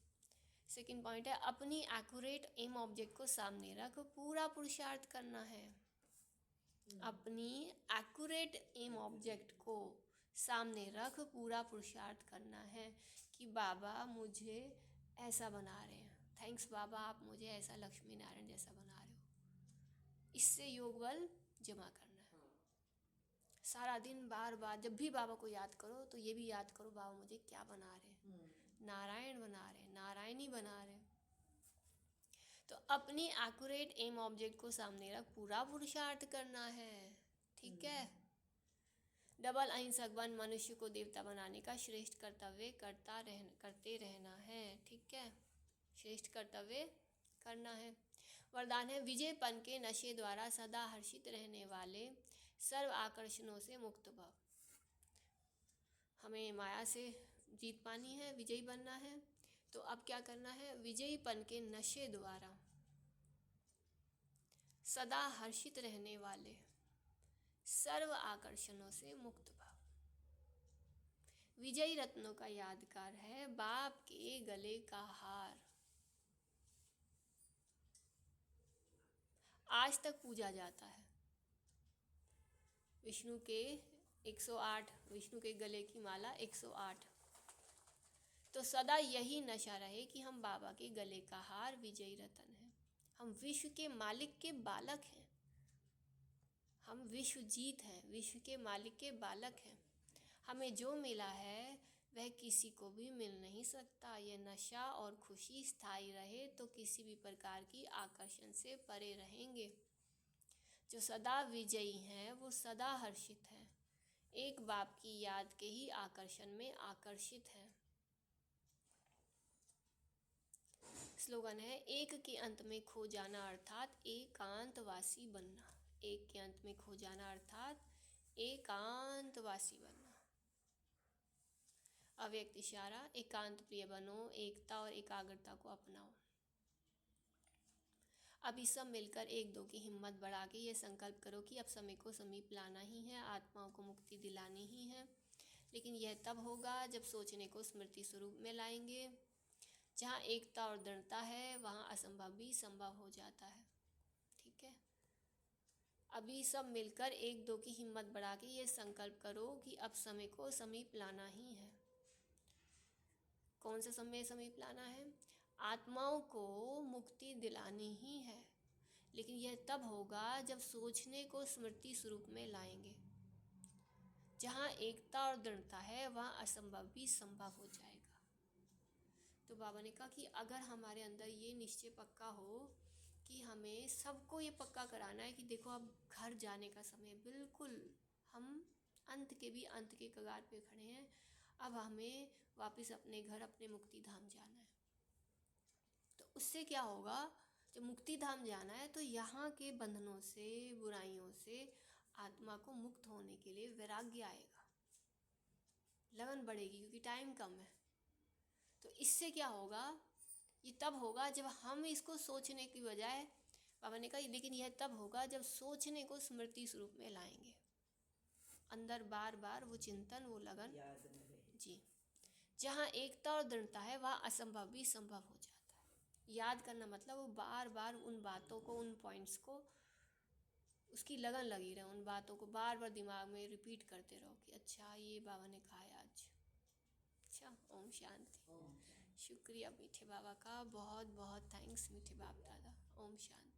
सेकंड पॉइंट है अपनी एक्यूरेट एम ऑब्जेक्ट को सामने रख पूरा पुरुषार्थ करना है। अपनी एक्यूरेट एम ऑब्जेक्ट को सामने रख पूरा पुरुषार्थ करना है कि बाबा मुझे ऐसा बना रहे हैं। थैंक्स बाबा, आप मुझे ऐसा लक्ष्मी नारायण जैसा बना रहे हो। इससे योग बल जमा करना है। सारा दिन बार बार जब भी बाबा को याद करो तो ये भी याद करो बाबा मुझे क्या बना रहे हैं? नारायण बना रहे हैं, नारायणी बना रहे हैं। तो अपनी एक्यूरेट एम ऑब्जेक्ट को सामने रख पूरा पुरुषार्थ करना है। ठीक है। डबल अहिंसक बन मनुष्य को देवता बनाने का श्रेष्ठ कर्तव्य करते रहना है। ठीक है, श्रेष्ठ कर्तव्य करना है। वरदान है विजयपन के नशे द्वारा सदा हर्षित रहने वाले सर्व आकर्षणों से मुक्त भव। हमें माया से जीत पानी है, विजयी बनना है। तो अब क्या करना है? विजयीपन के नशे द्वारा सदा हर्षित रहने वाले सर्व आकर्षणों से मुक्त भव। विजयी रत्नों का यादगार है बाप के गले का हार। आज तक पूजा जाता है। विष्णु के 108, विष्णु के गले की माला 108। तो सदा यही नशा रहे कि हम बाबा के गले का हार विजयी रतन हैं। हम विश्व के मालिक के बालक हैं। हम विश्व जीत हैं, विश्व के मालिक के बालक हैं। हमें जो मिला है वह किसी को भी मिल नहीं सकता। यह नशा और खुशी स्थायी रहे तो किसी भी प्रकार की आकर्षण से परे रहेंगे। जो सदा विजयी हैं वो सदा हर्षित हैं। एक बाप की याद के ही आकर्षण में आकर्षित हैं। स्लोगन है एक के अंत में खो जाना अर्थात एकांतवासी बनना। एक के अंत में खो जाना अर्थात एकांतवासी बनना। अव्यक्त इशारा एकांत प्रिय बनो, एकता और एकाग्रता को अपनाओ। अभी सब मिलकर एक दो की हिम्मत बढ़ा के ये संकल्प करो कि अब समय को समीप लाना ही है, आत्माओं को मुक्ति दिलानी ही है। लेकिन यह तब होगा जब सोचने को स्मृति स्वरूप में लाएंगे। जहाँ एकता और दृढ़ता है वहाँ असंभव भी संभव हो जाता है। ठीक है। अभी सब मिलकर एक दो की हिम्मत बढ़ा के ये संकल्प करो कि अब समय को समीप लाना ही है। कौन सा समय समीप लाना है? आत्माओं को मुक्ति दिलानी ही है। लेकिन यह तब होगा जब सोचने को स्मृति स्वरूप में लाएंगे। जहाँ एकता और दृढ़ता है वहाँ असंभव भी संभव हो जाएगा। तो बाबा ने कहा कि अगर हमारे अंदर ये निश्चय पक्का हो कि हमें सबको ये पक्का कराना है कि देखो अब घर जाने का समय है। बिल्कुल हम अंत के भी अंत के कगार पे खड़े हैं। अब हमें वापस अपने घर, अपने मुक्ति धाम जाना है। तो उससे क्या होगा, जब मुक्ति धाम जाना है तो यहाँ के बंधनों से, बुराइयों से आत्मा को मुक्त होने के लिए वैराग्य आएगा, लगन बढ़ेगी, क्योंकि टाइम कम है। तो इससे क्या होगा, ये तब होगा जब हम इसको सोचने की बजाय, बाबा ने कहा लेकिन यह तब होगा जब सोचने को स्मृति स्वरूप में लाएंगे, अंदर बार बार वो चिंतन, वो लगन याद में रहे। जी। जहाँ एकता और दृढ़ता है वहाँ असंभव भी संभव हो जाता है। याद करना मतलब वो बार बार उन बातों को, उन पॉइंट्स को, उसकी लगन लगी रहे, उन बातों को बार बार दिमाग में रिपीट करते रहो कि अच्छा ये बाबा ने कहा है आज। अच्छा, ओम शांति। ओम शुक्रिया मीठे बाबा का, बहुत बहुत थैंक्स मीठे बाप दादा। ओम शांति।